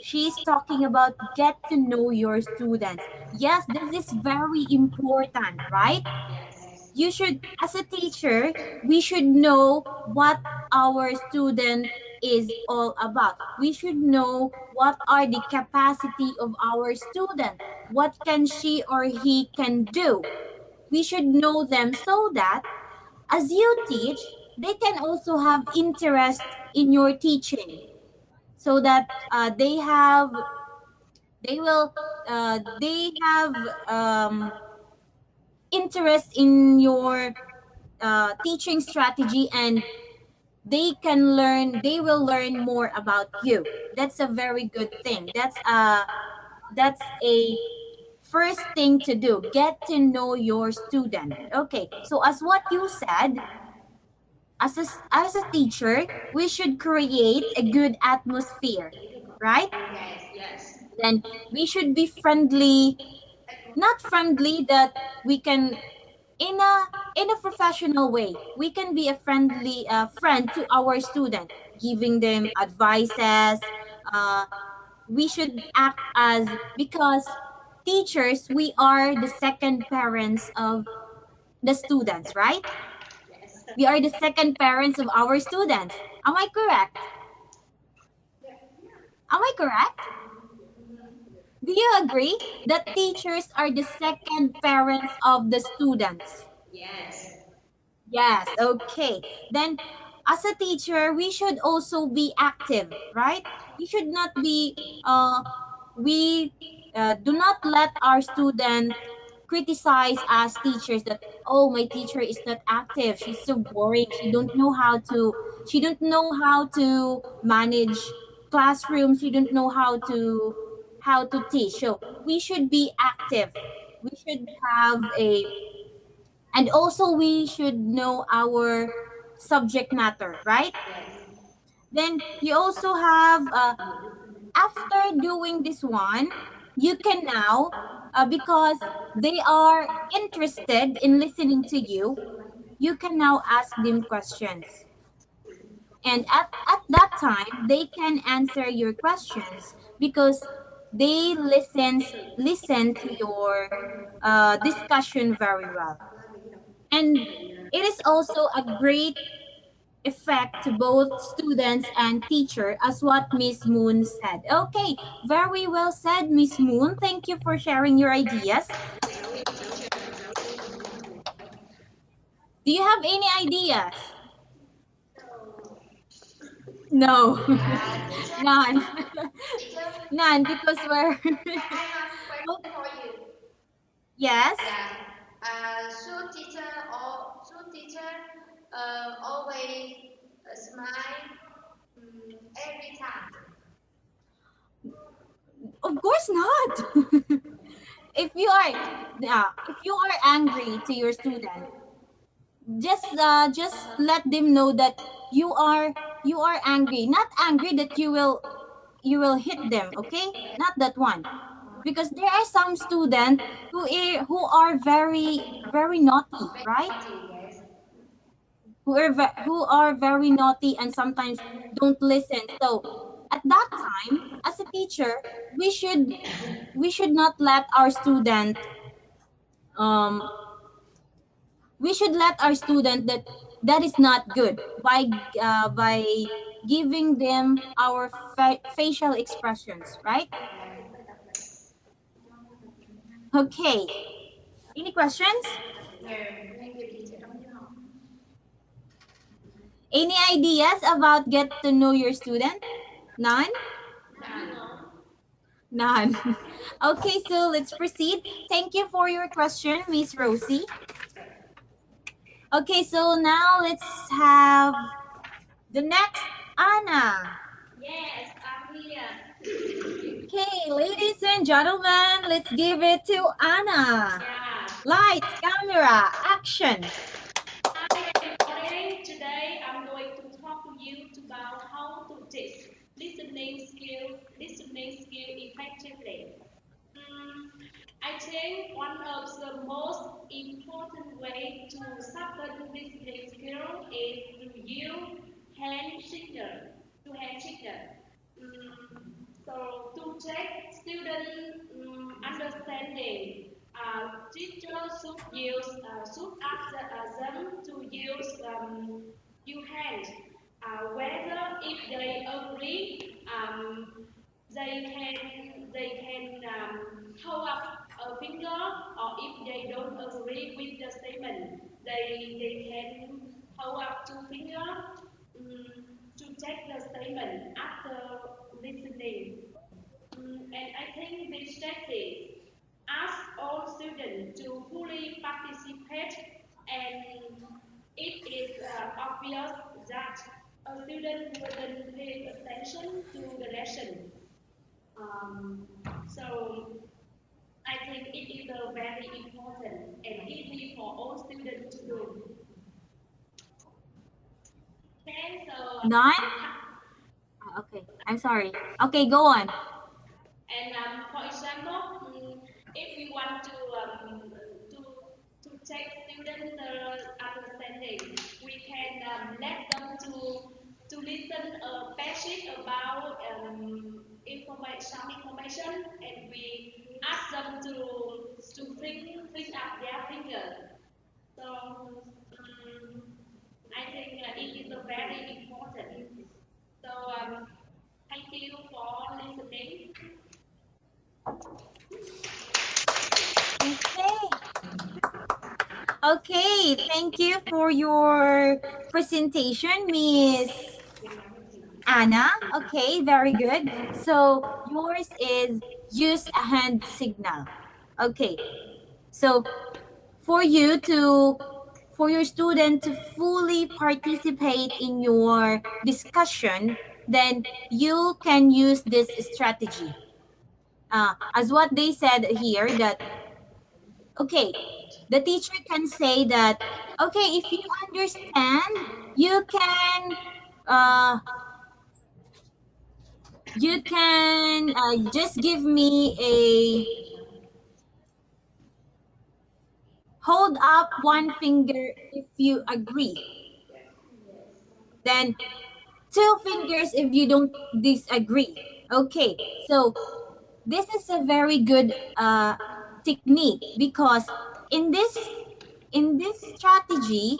she's talking about get to know your students. Yes, this is very important, right? You should, as a teacher, we should know what our student is all about. We should know what are the capacity of our student. What can she or he can do. We should know them so that as you teach, they can also have interest in your teaching. So that they have interest in your teaching strategy, and they will learn more about you. That's a very good thing. That's a first thing to do. Get to know your student. Okay, so as what you said, as a teacher, we should create a good atmosphere, right? Yes. Then we should be friendly, not friendly that we can in a professional way. We can be a friendly friend to our student, giving them advices, uh, we should act as, because teachers, we are the second parents of the students, right? Yes. We are the second parents of our students. Am I correct? Am I correct? Do you agree that teachers are the second parents of the students? Yes. Yes, okay. Then, as a teacher, we should also be active, right? We should not be, we do not let our student criticize as teachers that, oh, my teacher is not active. She's so boring. She don't know how to manage classroom. She don't know how to teach. So we should be active. We should have a, and also we should know our subject matter, right? Yes. Then you also have, after doing this one, you can now, because they are interested in listening to you, you can now ask them questions. And at that time, they can answer your questions because they listen to your discussion very well. And it is also a great effect to both students and teacher, as what Miss Moon said. Okay, very well said, Miss Moon. Thank you for sharing your ideas. Do you have any ideas? No. Yeah, teacher. None. Teacher. None, because we're I have question for you. yes. Yeah. Should teacher always smile every time? Of course not. If you are angry to your student, just let them know that you are angry, not angry that you will hit them, okay? Not that one, because there are some students who are very naughty, right? Yes. Who are very naughty and sometimes don't listen. So at that time, as a teacher, we should we should not let our student, um we should let our student that that is not good by giving them our facial expressions, right? Okay, any questions? No, thank you, teacher. Any ideas about get to know your student? None. None. Okay, so let's proceed. Thank you for your question, Miss Rosie. Okay, so now let's have the next Anna. Yes, I'm here. Okay, ladies and gentlemen, let's give it to Anna. Yeah. Lights, camera, action. Hi everybody. Today I'm going to talk to you about how to teach listening skill effectively. I think one of the most important way to sharpen listening skill is to use hand signal. Hand signal. So to check student understanding, teachers should ask them to use hands. Whether if they agree, they can hold up a finger, or if they don't agree with the statement, they can hold up two finger to check the statement after listening. And I think this strategy asks all students to fully participate, and it is obvious that a student wouldn't pay attention to the lesson. Um, so I think it is very important and easy for all students to do. Okay, so None? Okay, I'm sorry. Okay, go on. and for example, if we want to check student understanding, we can let them to listen a passage about some information, and we ask them to bring up their finger. So I think it is a very important. So thank you for listening. Okay, thank you for your presentation, Miss Anna. Okay, very good. So yours is use a hand signal. Okay, so for you to for your student to fully participate in your discussion, then you can use this strategy. As what they said here, that okay, the teacher can say that okay, if you understand, you can uh, just give me a hold up one finger if you agree, then two fingers if you don't disagree. Okay, so this is a very good technique because in this strategy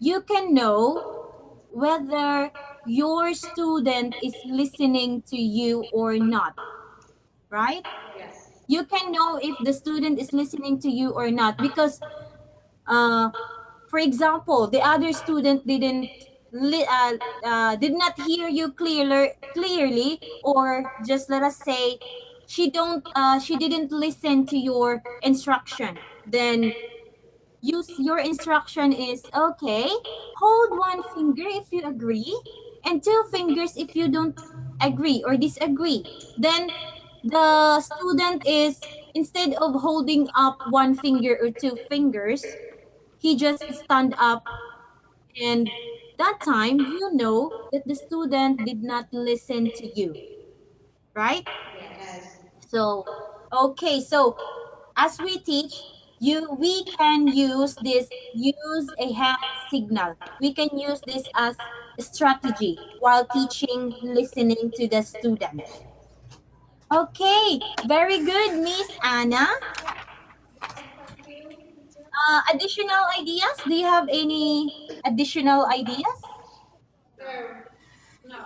you can know whether your student is listening to you or not, right? Yes. You can know if the student is listening to you or not because for example, the other student did not hear you clearly, or just let us say she didn't listen to your instruction. Then use your instruction is okay. Hold one finger if you agree, and two fingers if you don't agree or disagree. Then the student is instead of holding up one finger or two fingers, he just stand up, and that time you know that the student did not listen to you, right? Yes. So okay, so as we teach you, we can use a hand signal. We can use this as a strategy while teaching listening to the student. Okay, very good, Miss Anna. Additional ideas? Do you have any additional ideas? No.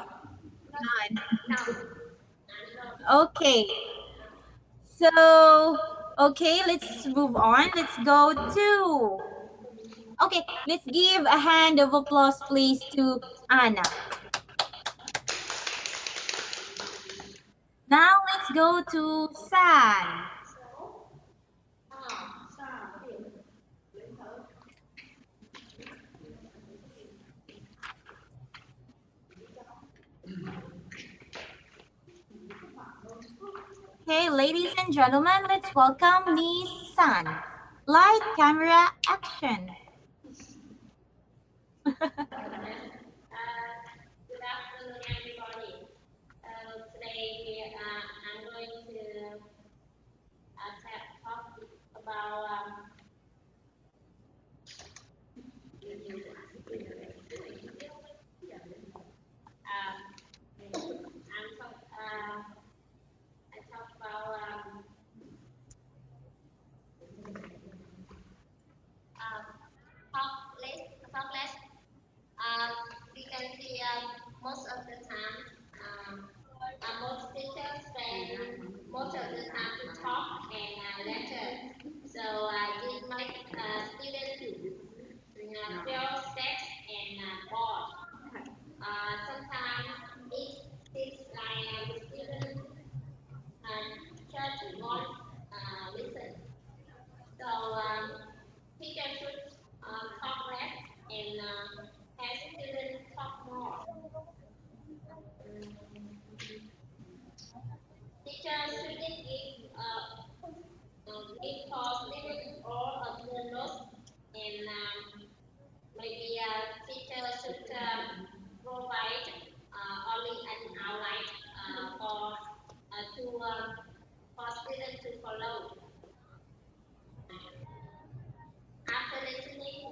None. Now, Okay. So, okay, let's move on. Let's go to. Okay, let's give a hand of applause, please, to Anna. Now let's go to San. Okay, ladies and gentlemen, let's welcome Miss San. Light, camera, action. good afternoon, everybody. Today I'm going to talk about I talk about talk less. We can see most of the time, most teachers spend most of the time to talk and lecture. So it makes students feel stressed and bored. Sometimes it seems like the students teachers won't listen. So teachers should talk less and have students talk more. Teachers shouldn't give for students all of the notes, and maybe teachers should provide only an outline for students to follow. After listening,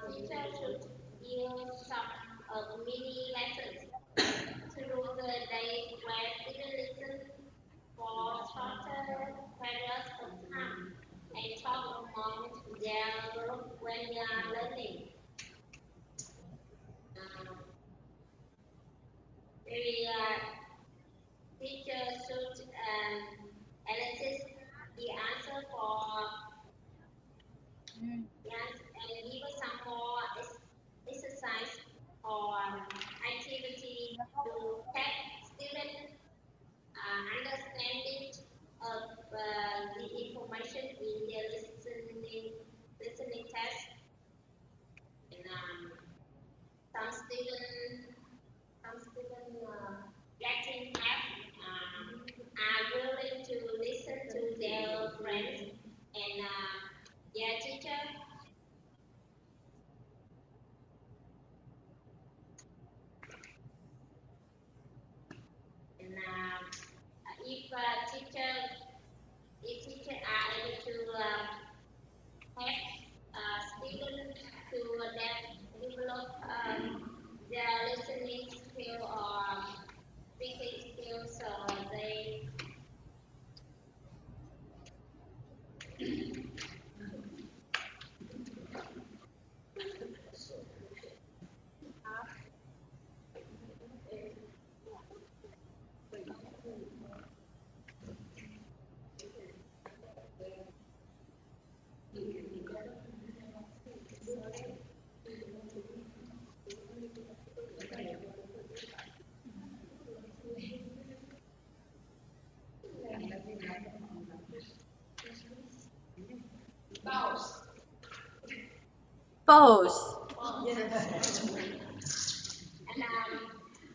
teachers should use some mini lessons to do the were days where students listen for shorter periods of time and talk among their group when they are learning. Maybe teacher should analyze the answer and give us some more exercise or activity to help students understanding of the information in their listening test. And some students getting help are willing to listen to their friends and their teacher. And if teacher are able to help students to develop their listening skill or speaking skills, so they Pose. and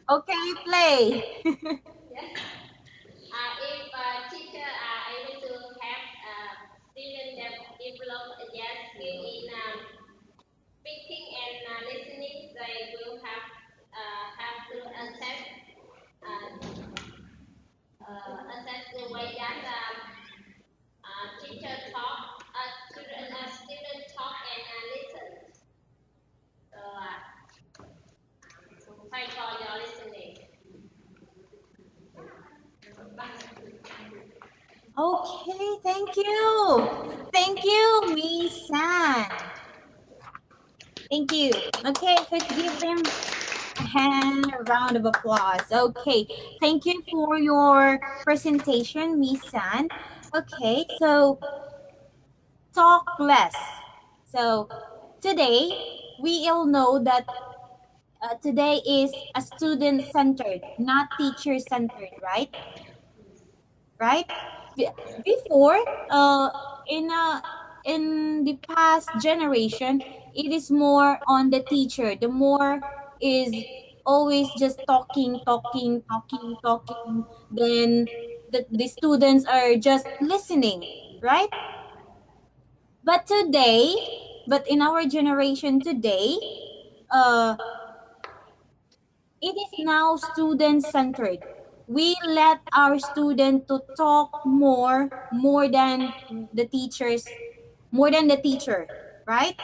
Okay, play. yes. If teacher are able to help students that develop their skill in speaking and listening, they will have to assess the way that teacher talk, student talk and listen. So thanks for your listening. Okay, thank you. Thank you, Miss San. Thank you. Okay, let's give them a round of applause. Okay, thank you for your presentation, Miss San. Okay, so talk less. So today, we all know that today is a student-centered, not teacher-centered, right? Right? Before, in the past generation, it is more on the teacher. The more is always just talking, talking, talking, talking. Then the students are just listening, right? But today, but in our generation today, uh, it is now student centered. We let our student to talk more than the teachers, more than the teacher, right?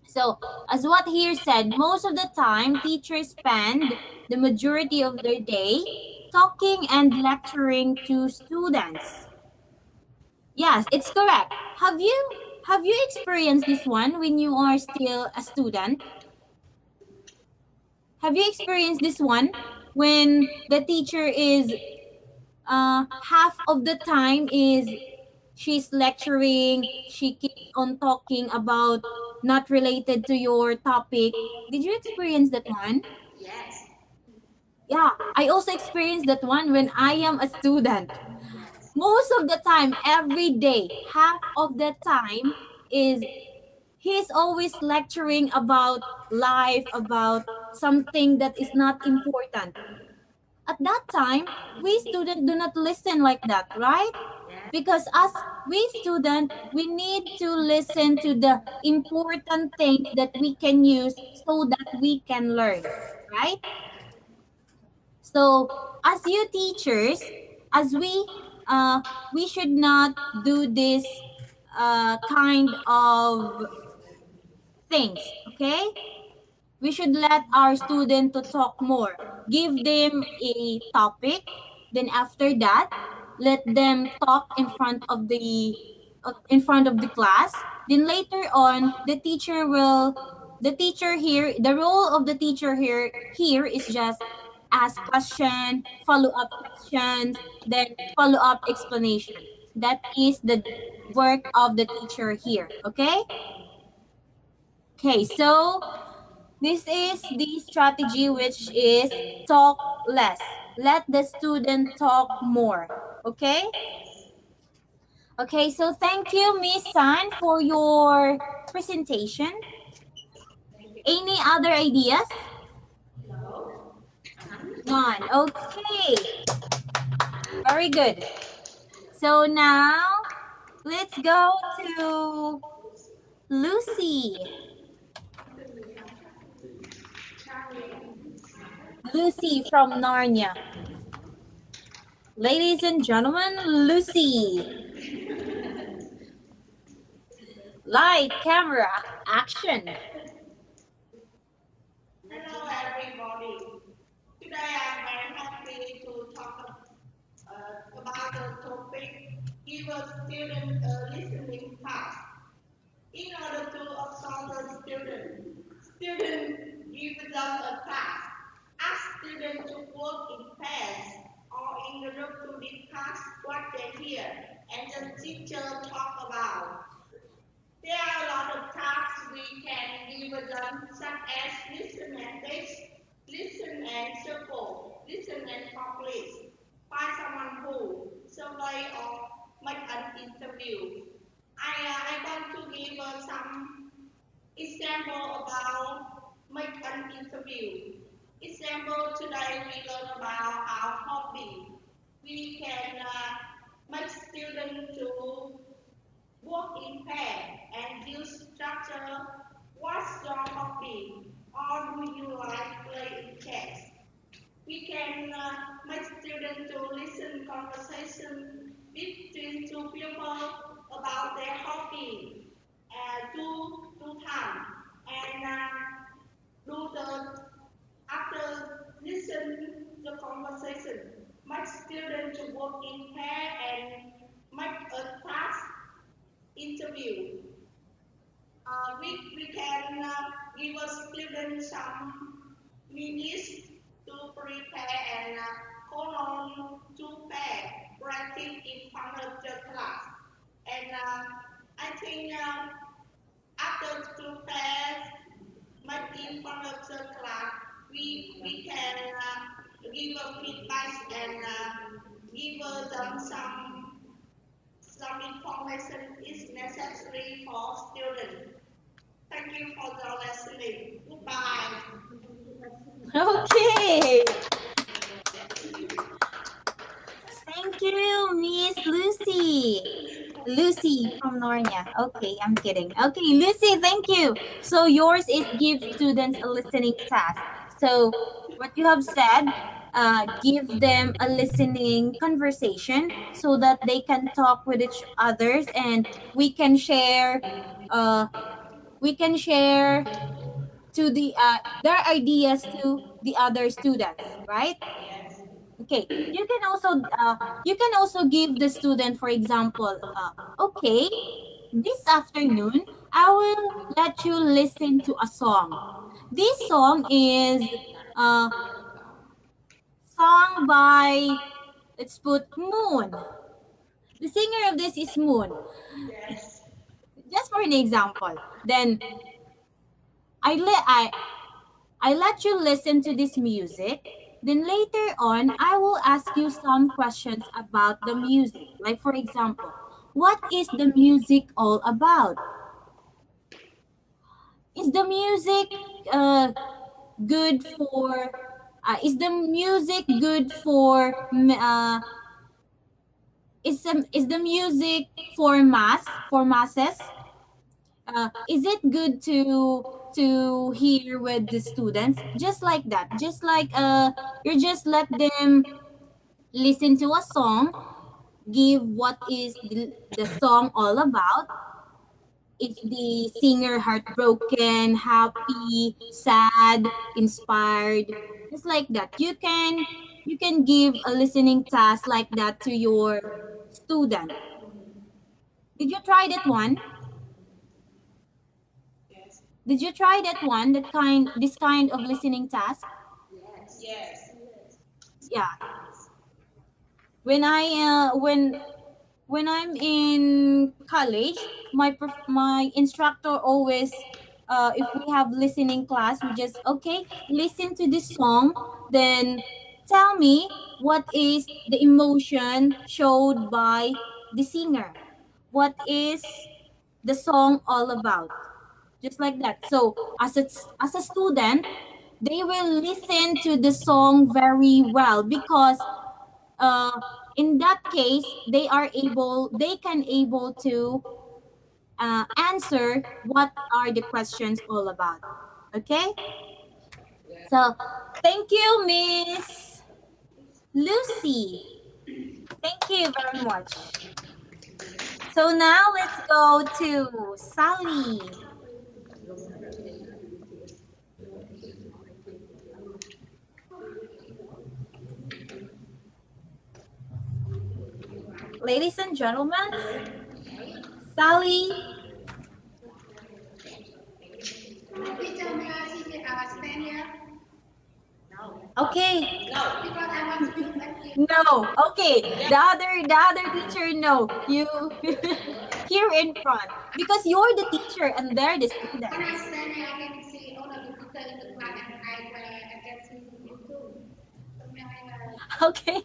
So, as what here said, most of the time teachers spend the majority of their day talking and lecturing to students. Yes, it's correct. Have you experienced this one when you are still a student? Have you experienced this one when the teacher is half of the time is she's lecturing, she keeps on talking about not related to your topic. Did you experience that one? Yes. Yeah, I also experienced that one when I am a student. Yes. Most of the time, every day, half of the time is he's always lecturing about life, about something that is not important. At that time, we students do not listen like that, right? Yes. Because as we student, we need to listen to the important things that we can use so that we can learn, right? So as you teachers, as we should not do this kind of things, okay? we should let our student to talk more. Give them a topic, then after that, let them talk in front of the class. Then later on, the teacher here, the role of the teacher here is just ask question, follow up questions, then follow up explanation. That is the work of the teacher here. Okay? Okay, so this is the strategy, which is talk less. Let the student talk more. Okay? Okay, so thank you, Miss San, for your presentation. Any other ideas? No. None. Okay. Very good. So now let's go to Lucy. Lucy from Narnia. Ladies and gentlemen, Lucy. Light, camera, action. Hello everybody. Today I'm very happy to talk about the topic give a student a listening task. In order to absorb the student give them a task. Ask students to work in pairs or in the group to discuss what they hear and the teacher talk about. There are a lot of tasks we can give them, such as listen and text, listen and circle, listen and complete, find someone who, survey or make an interview. I want to give some example about make an interview. Example, today we learn about our hobby. We can make students to work in pair and use structure. What's your hobby? Or do you like playing chess? We can make students to listen conversation between two people about their hobby two time and do the after listen the conversation. Make students to work in pair and make a task interview. We can give a student some minutes to prepare and call on to pair practice in front of the class. And I think after two pairs make in front of the class, we can give a feedback and give them some information is necessary for students. Thank you for your listening. Goodbye. Okay. Thank you, Miss Lucy. Lucy from Narnia. Okay, I'm kidding. Okay, Lucy, thank you. So yours is give students a listening task. So what you have said, give them a listening conversation so that they can talk with each others, and uh, we can share to their ideas to the other students, right? Okay, you can also give the student, for example, okay, this afternoon I will let you listen to a song. This song is sung by, let's put, Moon. The singer of this is Moon. Yes. Just for an example. Then I let you listen to this music. Then later on, I will ask you some questions about the music. Like, for example, what is the music all about? Is the music good for? Is the music good for? Is the music for masses? Is it good to hear with the students? Just like that, just like you just let them listen to a song, give what is the song all about, Is the singer heartbroken, happy, sad, inspired? Just like that. You can give a listening task like that to your student. Did you try that one? Yes. Did you try that one? This kind of listening task? Yes. Yeah. When I when I'm in college, my instructor always, if we have listening class, we just okay, listen to this song, then tell me what is the emotion showed by the singer. What is the song all about? Just like that. So as a student, they will listen to the song very well because uh, in that case they can able to answer what are the questions all about. Okay, so thank you, Miss Lucy. Thank you very much. So now let's go to Sally. Ladies and gentlemen, Sally. Teacher, may I stand here? Okay. Because I want to look at you. No. Okay. The other teacher, no. You here in front because you're the teacher and they're the When I students. stand here, I can see all of the people in the class and I can see you too. So may I, Okay.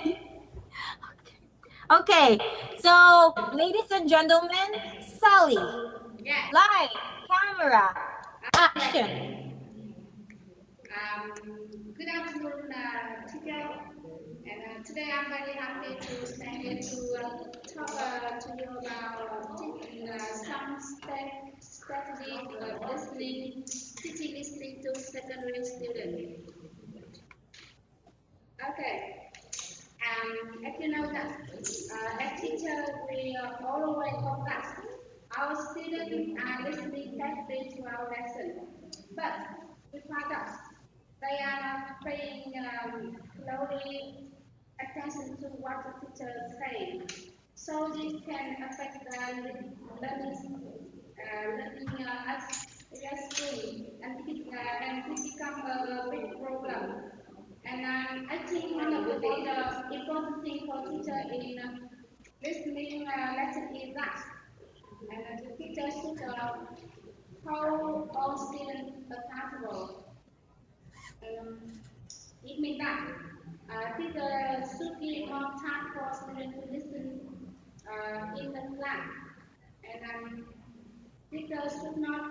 Okay. So, ladies and gentlemen, Sally, yes. light, camera, action. Good afternoon, teacher. And today I'm very happy to stand here to talk to you about teaching some strategy of listening, teaching listening to secondary students. Okay. As you know that as teacher, we always focus. Our students are listening carefully to our lesson, but we find out they are not paying closely attention to what the teacher is saying. So this can affect the learning at school, and it become a big problem. And I think one of the important thing for teacher in listening lesson is that, and the teacher should hold all students accountable. Um, it means that teacher should give more time for students to listen in the class, and teacher should not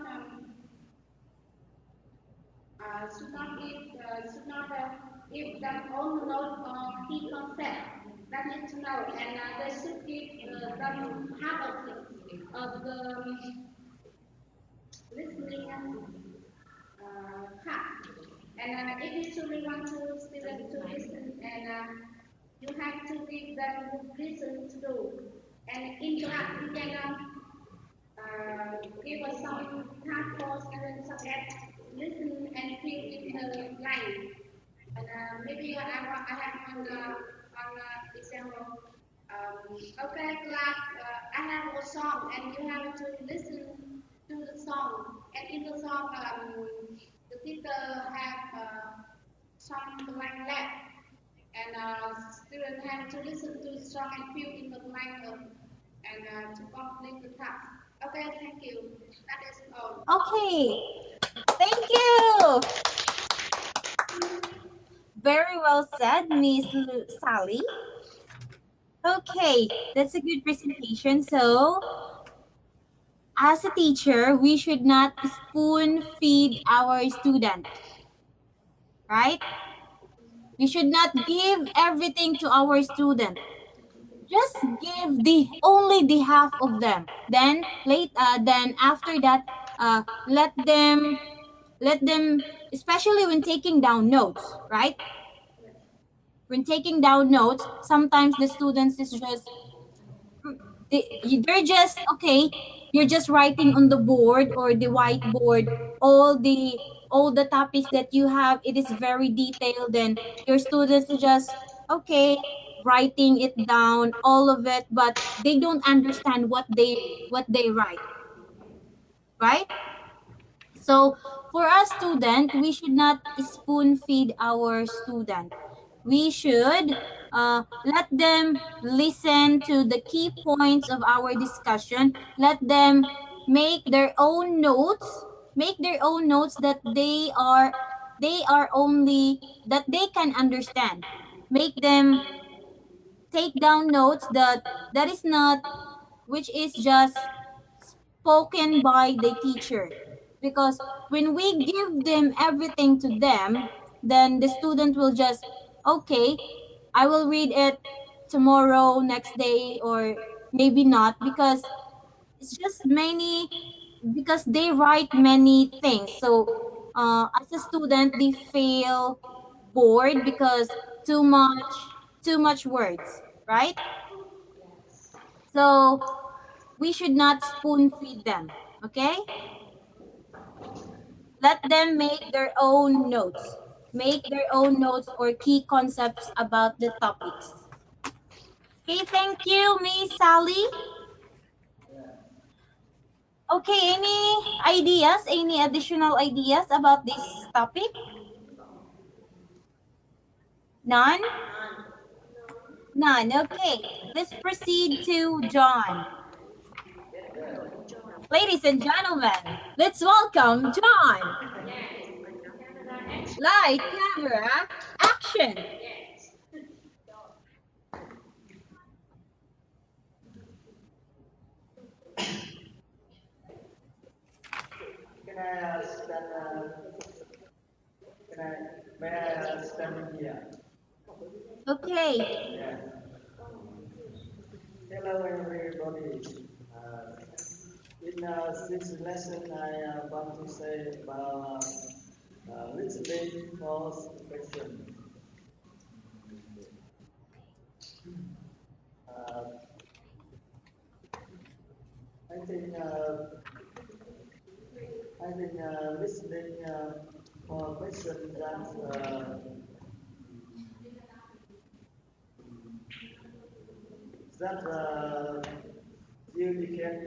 give them all note on key concept that need to know, and they should give them half of the listening part. And if you truly want to students to listen, and you have to give them listen to do, and in class you can give us some task for students such as listen and fill in the line. And maybe I have on example. Okay, class, I have a song and you have to listen to the song. And in the song, the teacher have some blank left, and students have to listen to the song and fill in the blank and to complete the task. Okay, thank you. That is all. Okay. Thank you. Very well said, Miss Sally. Okay, that's a good presentation. So, as a teacher, we should not spoon feed our student, right? We should not give everything to our student. Just give the half of them. Then after that, let them, especially when taking down notes, right? When taking down notes, sometimes the students is just They're just okay. You're just writing on the board or the whiteboard all the topics that you have. It is very detailed, and your students are just okay writing it down, all of it, but they don't understand what they write, right? So for a student, we should not spoon feed our student. We should let them listen to the key points of our discussion. Let them make their own notes. Make their own notes that they are only that they can understand. Make them take down notes that is not which is just spoken by the teacher, because when we give them everything to them, then the student will just okay, I will read it tomorrow, next day, or maybe not, because it's just many, because they write many things. So as a student they feel bored because too much words, right? So we should not spoon feed them, okay? Let them make their own notes. Make their own notes or key concepts about the topics. Okay, thank you, Miss Sally. Okay, any ideas, any additional ideas about this topic? None? None. Okay, let's proceed to John. Ladies and gentlemen, let's welcome John. Light, camera, action. Can I may I stand here? Okay. Yeah. Hello everybody. In this lesson, I want to say about listening for question. I think listening for question that you can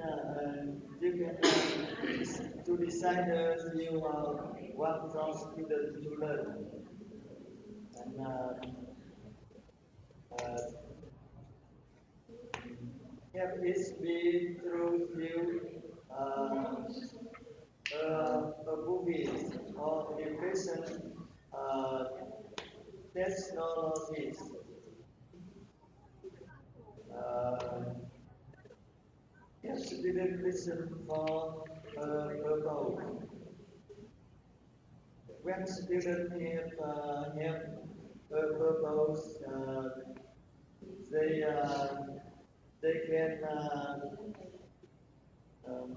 to decide you what from student to learn, and have it be through you movies or education technologies. Yes, didn't listen for purpose. When students have a purpose, they they can um,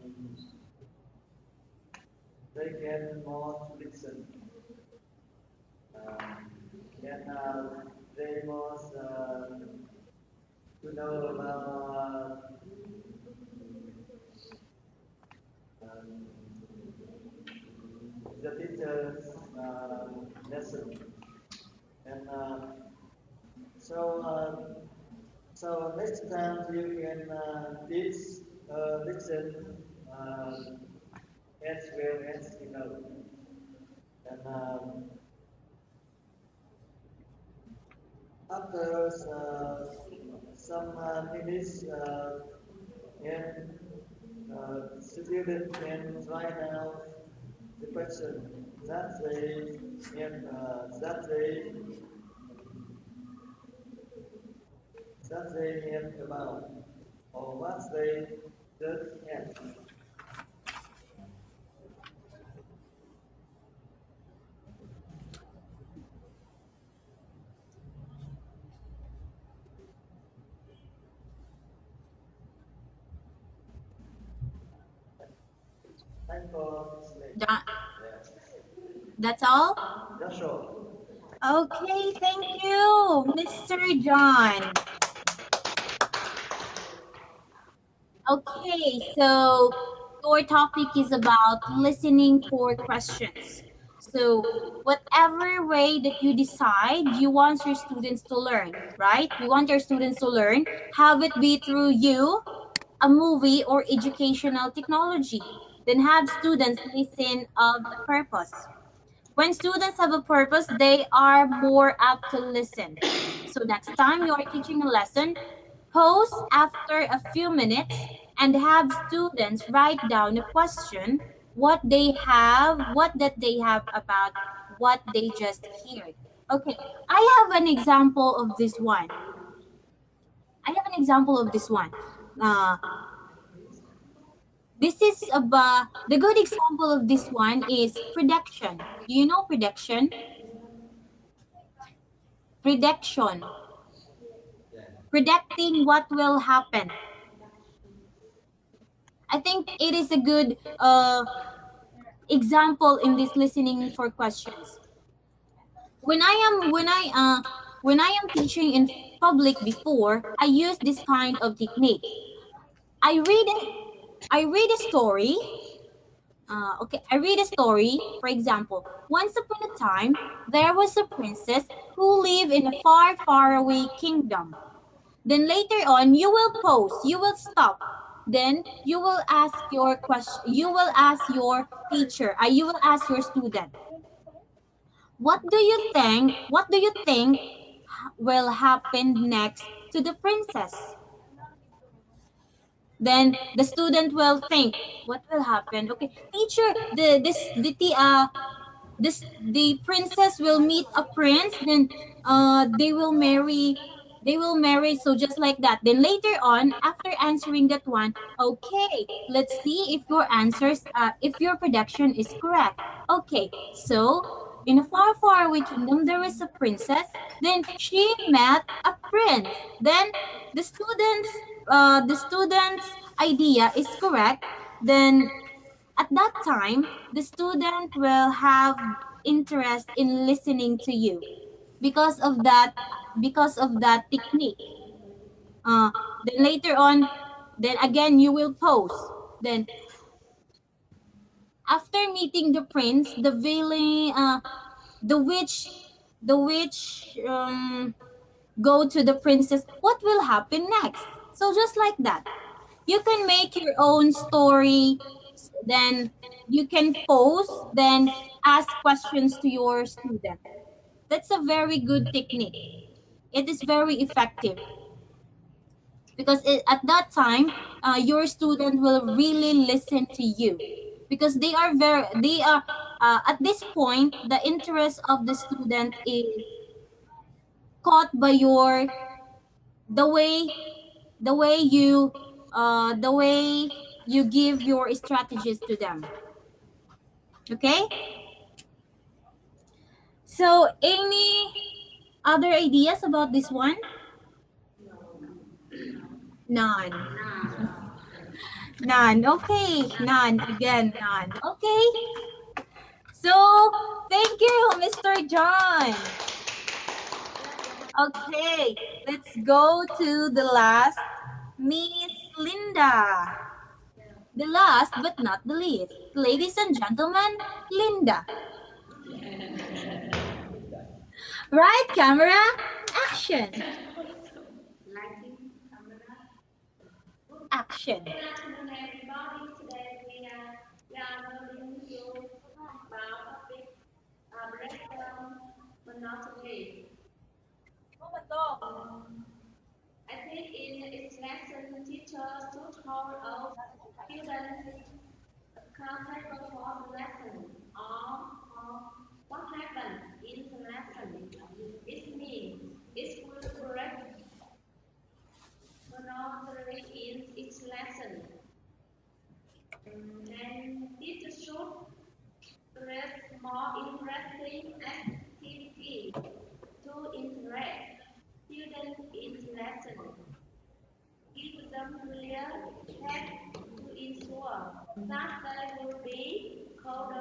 they can more listen, and they must to know about the teacher's lesson, and so next time you can teach listen as well as you know, and after some minutes, and student can write out the question that they have about, or what they just have. Thanks for listening. John, Yes. that's all? That's all. Okay, thank you, Mr. John. Okay, so your topic is about listening for questions. So, whatever way that you decide, you want your students to learn, right? You want your students to learn, have it be through you, a movie, or educational technology. Then have students listen of a purpose. When students have a purpose, they are more apt to listen. So next time you are teaching a lesson, pause after a few minutes and have students write down a question, what that they have about what they just heard. Okay, I have an example of this one. I have an example of this one. Uh, this is about the good example of this one is prediction. Do you know prediction? Prediction. Predicting what will happen. I think it is a good example in this listening for questions. When I am when I am teaching in public before, I use this kind of technique. I read I read a story. I read a story. For example, once upon a time, there was a princess who lived in a far, far away kingdom. Then later on, you will pause, you will stop. Then you will ask your question, you will ask your teacher, you will ask your student, what do you think will happen next to the princess? Then the student will think, what will happen? Okay, teacher, the princess will meet a prince, then they will marry, so just like that. Then later on, after answering that one, okay, let's see if your answers if your prediction is correct. Okay, so in a far, far away kingdom there is a princess, then she met a prince. Then the students idea is correct. Then at that time, the student will have interest in listening to you because of that technique. Uh, then later on, then again you will pause. Then after meeting the prince, the witch, the witch go to the princess. What will happen next? So just like that, you can make your own story. Then you can pose, then ask questions to your student. That's a very good technique. It is very effective because at that time, your student will really listen to you because they are at this point the interest of the student is caught by your the way the way you give your strategies to them. Okay, so any other ideas about this one? None. None. Okay, none again, none. Okay, so thank you, Mr. John. Okay, let's go to the last, Miss Linda. The last but not the least, ladies and gentlemen, Linda. Right, camera, action. Lighting, camera. Action. Good afternoon, everybody. Today we are going to talk about topic breakdown monotony. I think in its lesson, teachers should hold out students accountable for the lesson or what happened in the lesson. It means it will break monotony in each lesson. And teachers should create more interesting activities to interact students in lesson. Give them clear text to ensure that they will be called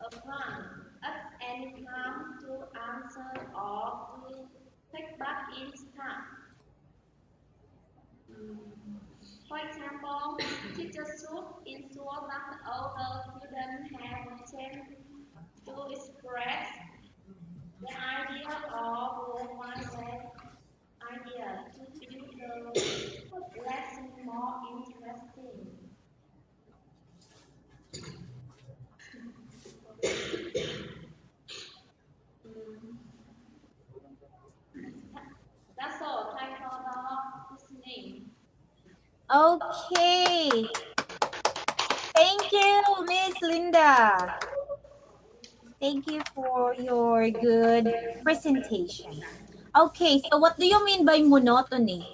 upon at any time to answer or to take back in time. For example, teacher should ensure that all the students have a chance to express the idea or mindset idea to make the lesson more interesting. That's all. Thanks for the listening. Okay. Thank you, Miss Linda. Thank you for your good presentation. Okay, so what do you mean by monotony?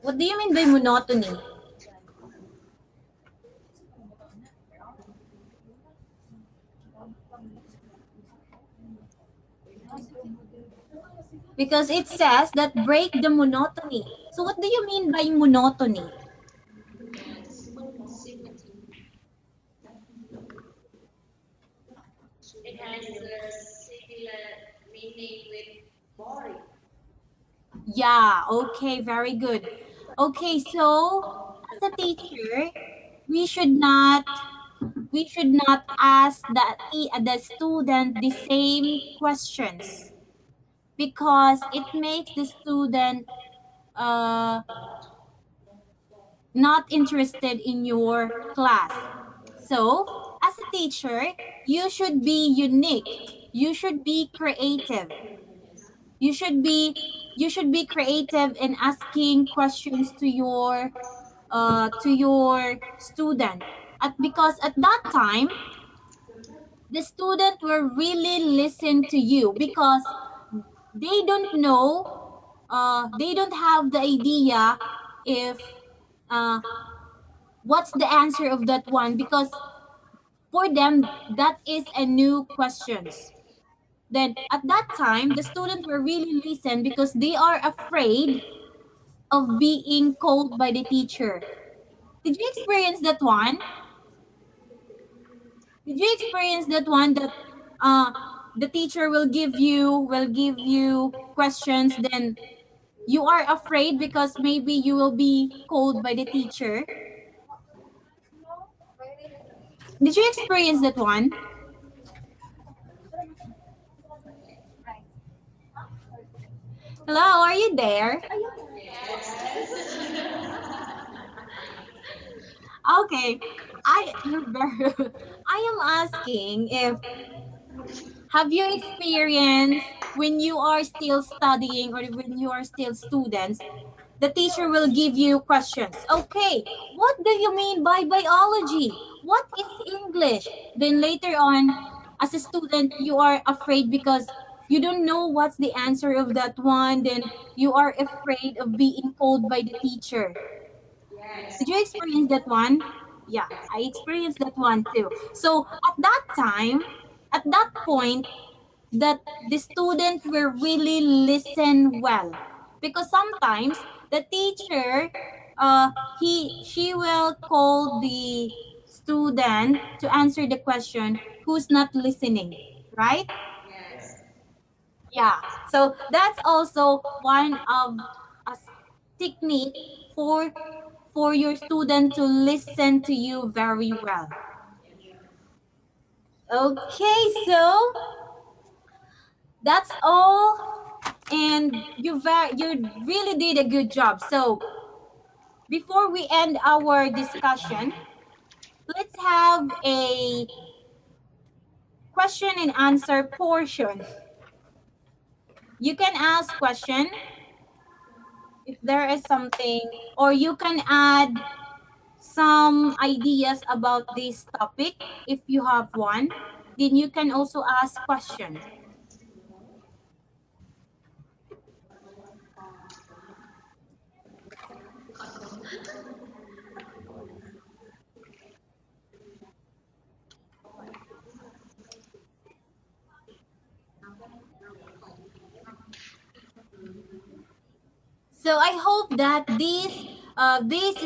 What do you mean by monotony? Because it says that break the monotony. So what do you mean by monotony? It has a similar meaning with boring. Yeah, okay, very good. Okay, so as a teacher, we should not ask the student the same questions because it makes the student not interested in your class. So, as a teacher, you should be unique. You should be creative. You should be creative in asking questions to your student. Because at that time, the student will really listen to you because they don't know, they don't have the idea if uh, what's the answer of that one because for them that is a new questions. Then at that time the students will really listen because they are afraid of being called by the teacher. Did you experience that one? Did you experience that one that the teacher will give you questions, then you are afraid because maybe you will be called by the teacher? Did you experience that one? Hello, are you there? Okay, I am asking if have you experienced when you are still studying or when you are still students, the teacher will give you questions. Okay, what do you mean by biology? What is English? Then later on, as a student, you are afraid because you don't know what's the answer of that one. Then you are afraid of being called by the teacher. Did you experience that one? Yeah, I experienced that one too. So at that point, that the student will really listen well because sometimes the teacher she will call the student to answer the question who's not listening, right? Yeah, so that's also one of a technique for your student to listen to you very well. Okay, so that's all, and you really did a good job. So before we end our discussion, let's have a question and answer portion. You can ask question if there is something, or you can add some ideas about this topic if you have one. Then you can also ask question. So I hope that these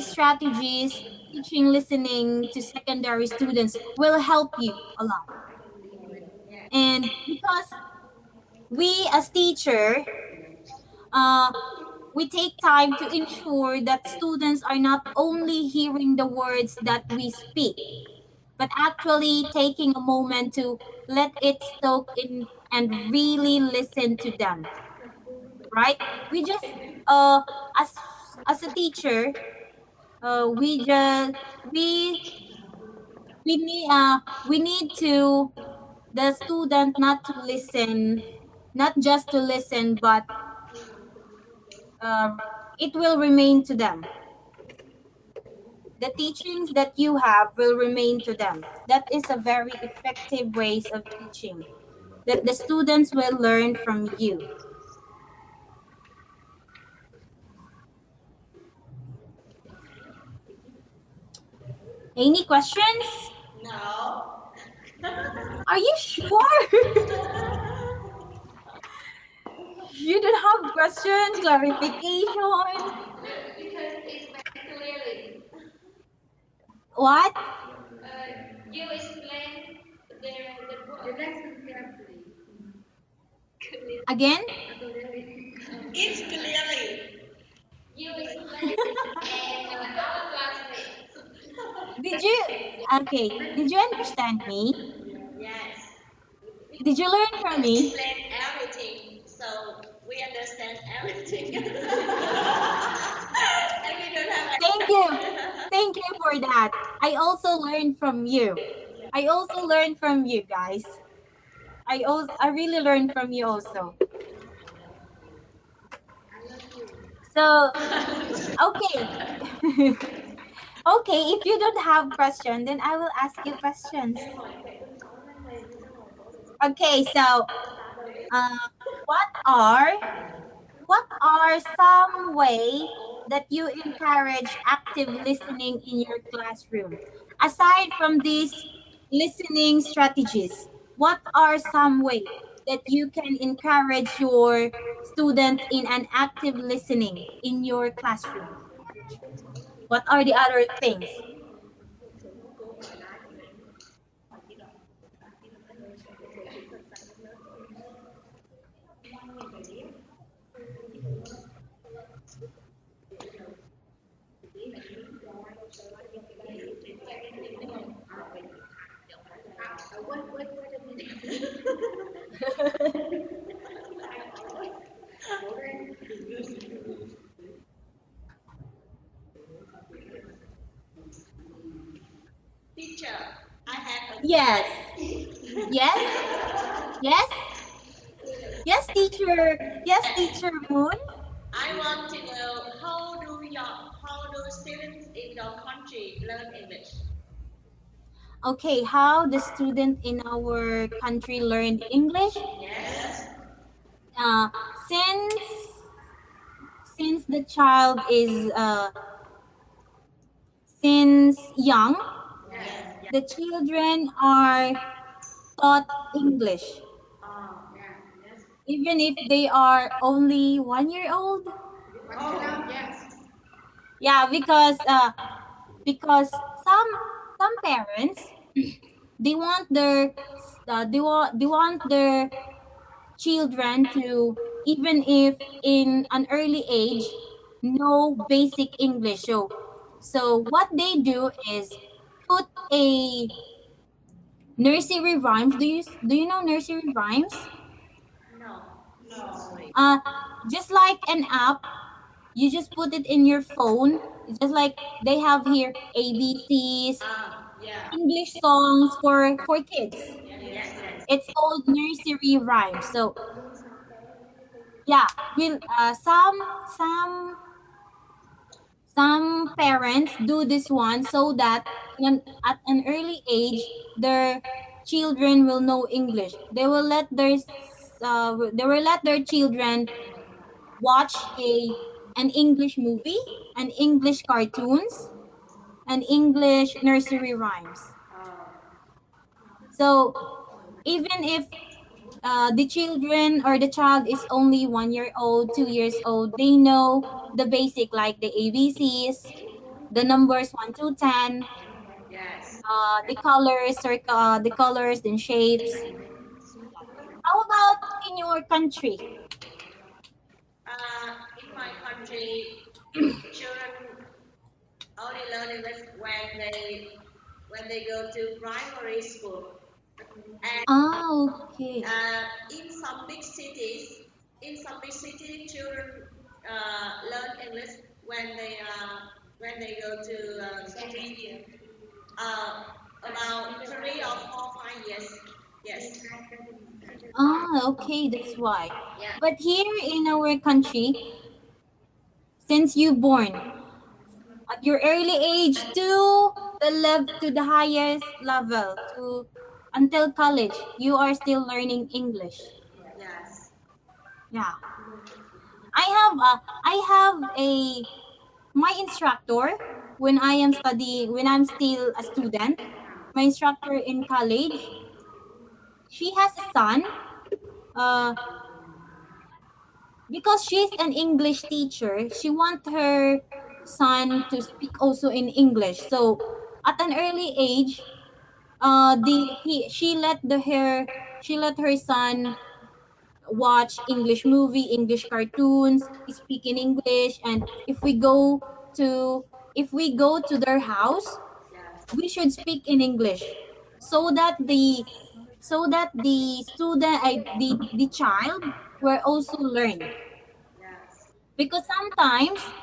strategies teaching listening to secondary students will help you a lot. And because we as teacher, uh, we take time to ensure that students are not only hearing the words that we speak, but actually taking a moment to let it soak in and really listen to them, right? We just uh as as a teacher, we just we need to the student not to listen, not just to listen, but uh, it will remain to them. The teachings that you have will remain to them. That is a very effective ways of teaching that the students will learn from you. Any questions? No. Are you sure? You don't have question, clarification? Because it's very clearly. What? You explain the lesson carefully. Again? It's clearly. You explain and our classmates. Did you okay? Did you understand me? Yes. Did you learn from me? Explain everything, so we understand everything. And we don't have Thank you. Thank you for that. I also learned from you. I also learned from you guys. I really learned from you also. So okay. Okay, if you don't have question, then I will ask you questions. Okay, so uh, what are what are some way that you encourage active listening in your classroom? Aside from these listening strategies, what are some way that you can encourage your students in an active listening in your classroom? What are the other things? Wait a minute. teacher. I have a Yes. Yes. Yes. Yes, teacher. Yes, teacher Moon. I want to know how do students in your country learn English? Okay, how the student in our country learned English? Yes. Uh, since since the child is since young, Yes. the children are taught English, even if they are only 1 year old. Oh, yes. Yeah, because some parents they want their they want their children to, even if in an early age, know basic English. So what they do is put a nursery rhymes. Do you know nursery rhymes? No. No. Uh, just like an app, you just put it in your phone. It's just like they have here ABCs, Yeah. English songs for kids. Yes. Yes. It's called nursery rhymes. So yeah, will some parents do this one so that at an early age their children will know English. They will let their children watch a an English movie, an English cartoons, and English nursery rhymes. So even if the children or the child is only 1 year old, 2 years old, they know the basic like the ABCs, the numbers 1 to 10, Yes. the colors and shapes. How about in your country? In my my country, children only learn English when they go to primary school. And Okay. in some big cities, children learn English when they go to city. About 3 or 4, 5 years. Yes. Okay, that's why. Yeah. But here in our country, since you born at your early age to the highest level to until college, you are still learning English. Yes. Yeah. I have a my instructor when I'm still a student, my instructor in college, she has a son. Uh, because she's an English teacher, she want her son to speak also in English. So at an early age, she let her son watch English movie, English cartoons, speak in English, and to if we go to their house, Yes. we should speak in English so that the student the child will also learn, Yes. because sometimes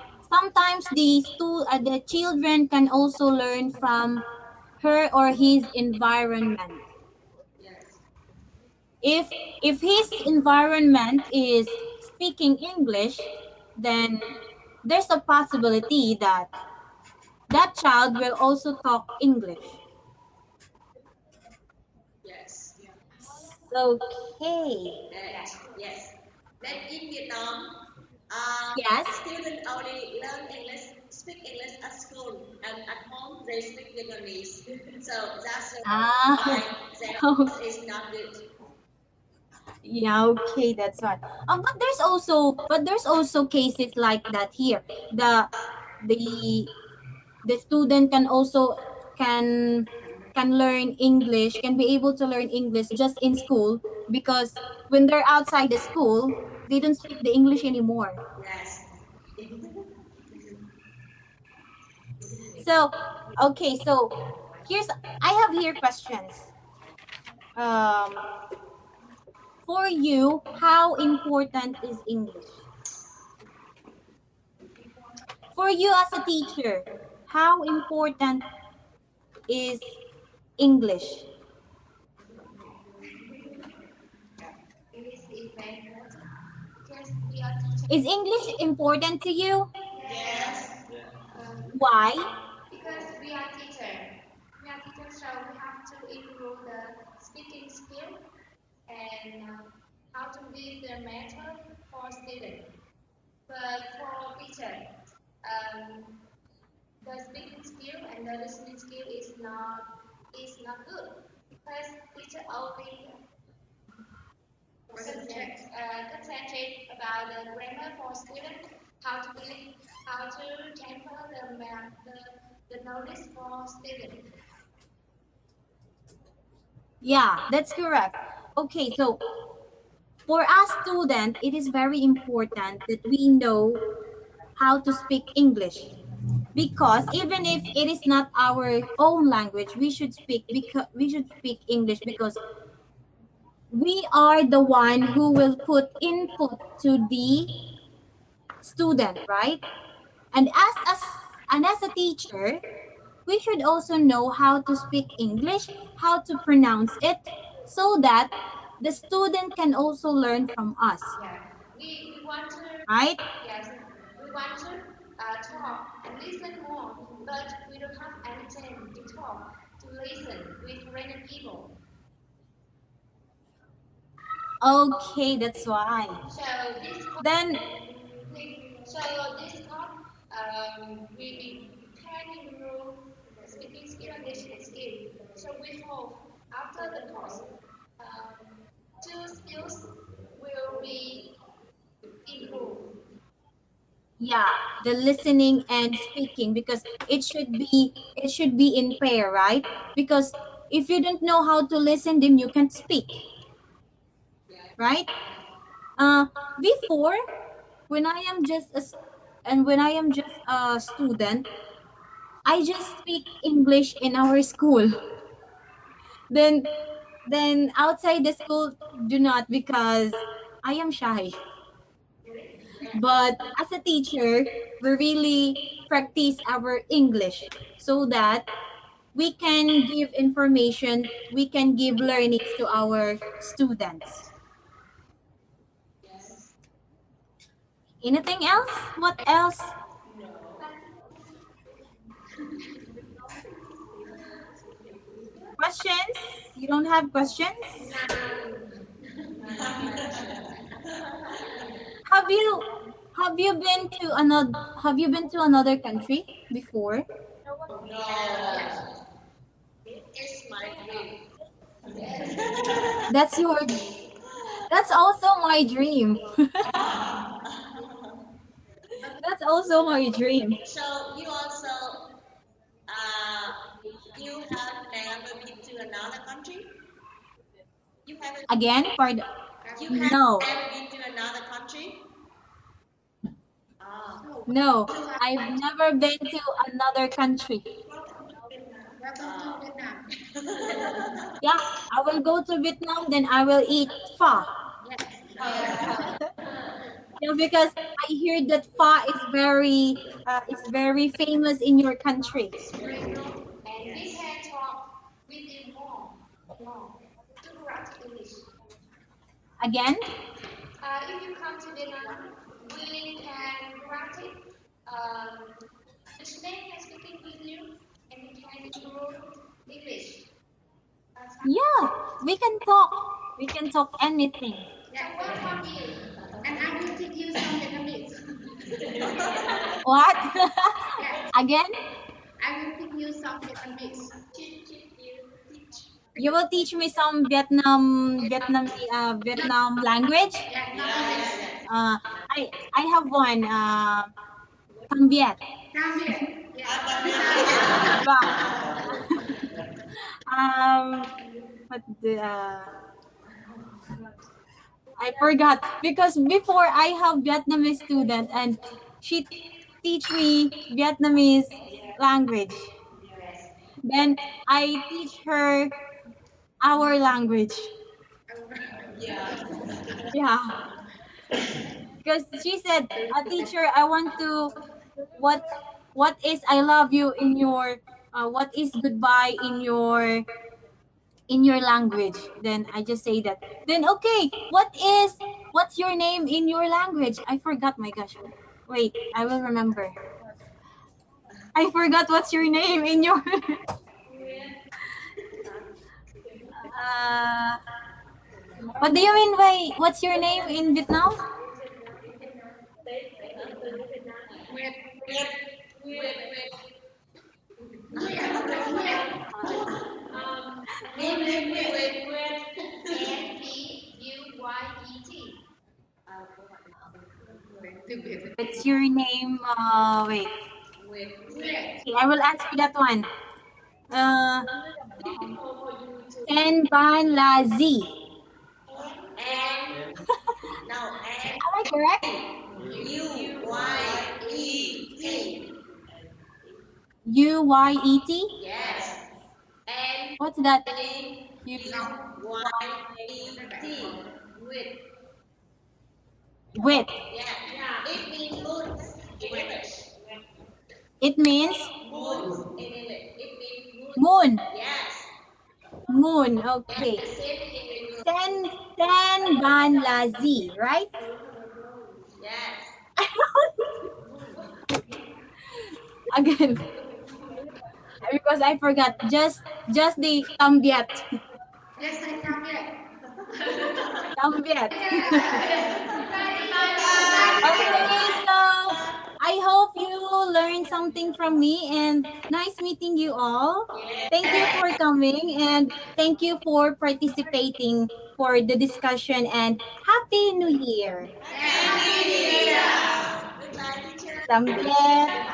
the children can also learn from her or his environment. Yes. if if his environment is speaking English, then there's a possibility that that child will also talk English. Yes. Okay. Yes. Then in Vietnam, Yes. students only learn English, speak English at school, and at home they speak Vietnamese. So that's why their English is not good. Yeah, okay, that's right. But there's also cases like that here. The the student can also can can learn English, can be able to learn English just in school, because when they're outside the school, they don't speak the English anymore. Yes. So, okay, so I have here questions. Um, for you, how important is English? For you as a teacher, how important is English? English is very important because we are teachers. Is English important to you? Yes. Why? Because we are teachers. We are teachers, so we have to improve the speaking skill and how to give the method for students. But for teachers, the speaking skill and the listening skill is not good because teacher only concentrate about the grammar for students, how to give, how to transfer the knowledge for students. Yeah, that's correct. Okay, so for us student, it is very important that we know how to speak English, because even if it is not our own language, we should speak English, because we are the one who will put input to the student, right? And as a teacher, we should also know how to speak English, how to pronounce it, so that the student can also learn from us, Yeah, we want to right? yes, we want to talk and listen more, but we don't have any time to talk to listen with random people. Okay, that's why. So this Then, so this talk we can improve the speaking skill and listening skill. So we hope after the course, two skills will be improved. yeah, the listening and speaking, because it should be in pair, right? Because if you don't know how to listen, then you can't speak, right? Before when I am just when I am just a student, I just speak English in our school. Then outside the school, do not, because I am shy. But as a teacher, we really practice our English so that we can give information, we can give learnings to our students. Anything else? What else? Questions? You don't have questions? Have you have you been to another country before? It's my dream. That's your that's also my dream. That's also my dream. So you also, you have never been to another country? You haven't. Again, pardon. You have No. never been to another country? Ah. No, I've never been to another country. Yeah, I will go to Vietnam, then I will eat pho. Yeah, because I hear that pho is very famous in your country. And we can talk with you more. To correct English. Again, If you come to Vietnam, we can practice the student can speaking with you and we can improve English. yeah, we can talk. We can talk anything. Yeah, welcome you. And I will teach you some Vietnamese. What? Yes, Again, I will teach you some Vietnamese. Teach. you will teach me some Vietnam language. Vietnamese. I have one. Cam Viet. Come here. Ba. What the, I forgot, because before I have Vietnamese student and she teach me Vietnamese language. Then I teach her our language. Yeah. Because she said, a teacher, I want to what is I love you in your what is goodbye in your language. Then I just say that. Then okay, what's your name in your language? I forgot, my gosh. Wait, I will remember. I forgot what's your name in your what do you mean by what's your name in Vietnam? N-P-U-Y-E-T. What's your name? Wait. Okay, I will answer that one. Ten Ban La Z. And no, and Am I correct? U-Y-E-T. UYET? Yes. And What's that? U-Y-E-T. With. With. Yeah. It means moon in English. It means Moon in English. It means moon. moon. Yes. Moon. Okay. Same in English. Ten Ban La Z, right? Yes. Again. Because I forgot. Just the Cam Viet. Yes, I come here. Cam Viet. Okay, so I hope you learned something from me, and nice meeting you all. Thank you for coming, and thank you for participating for the discussion, and Happy New Year. Goodbye, teacher. Cam Viet.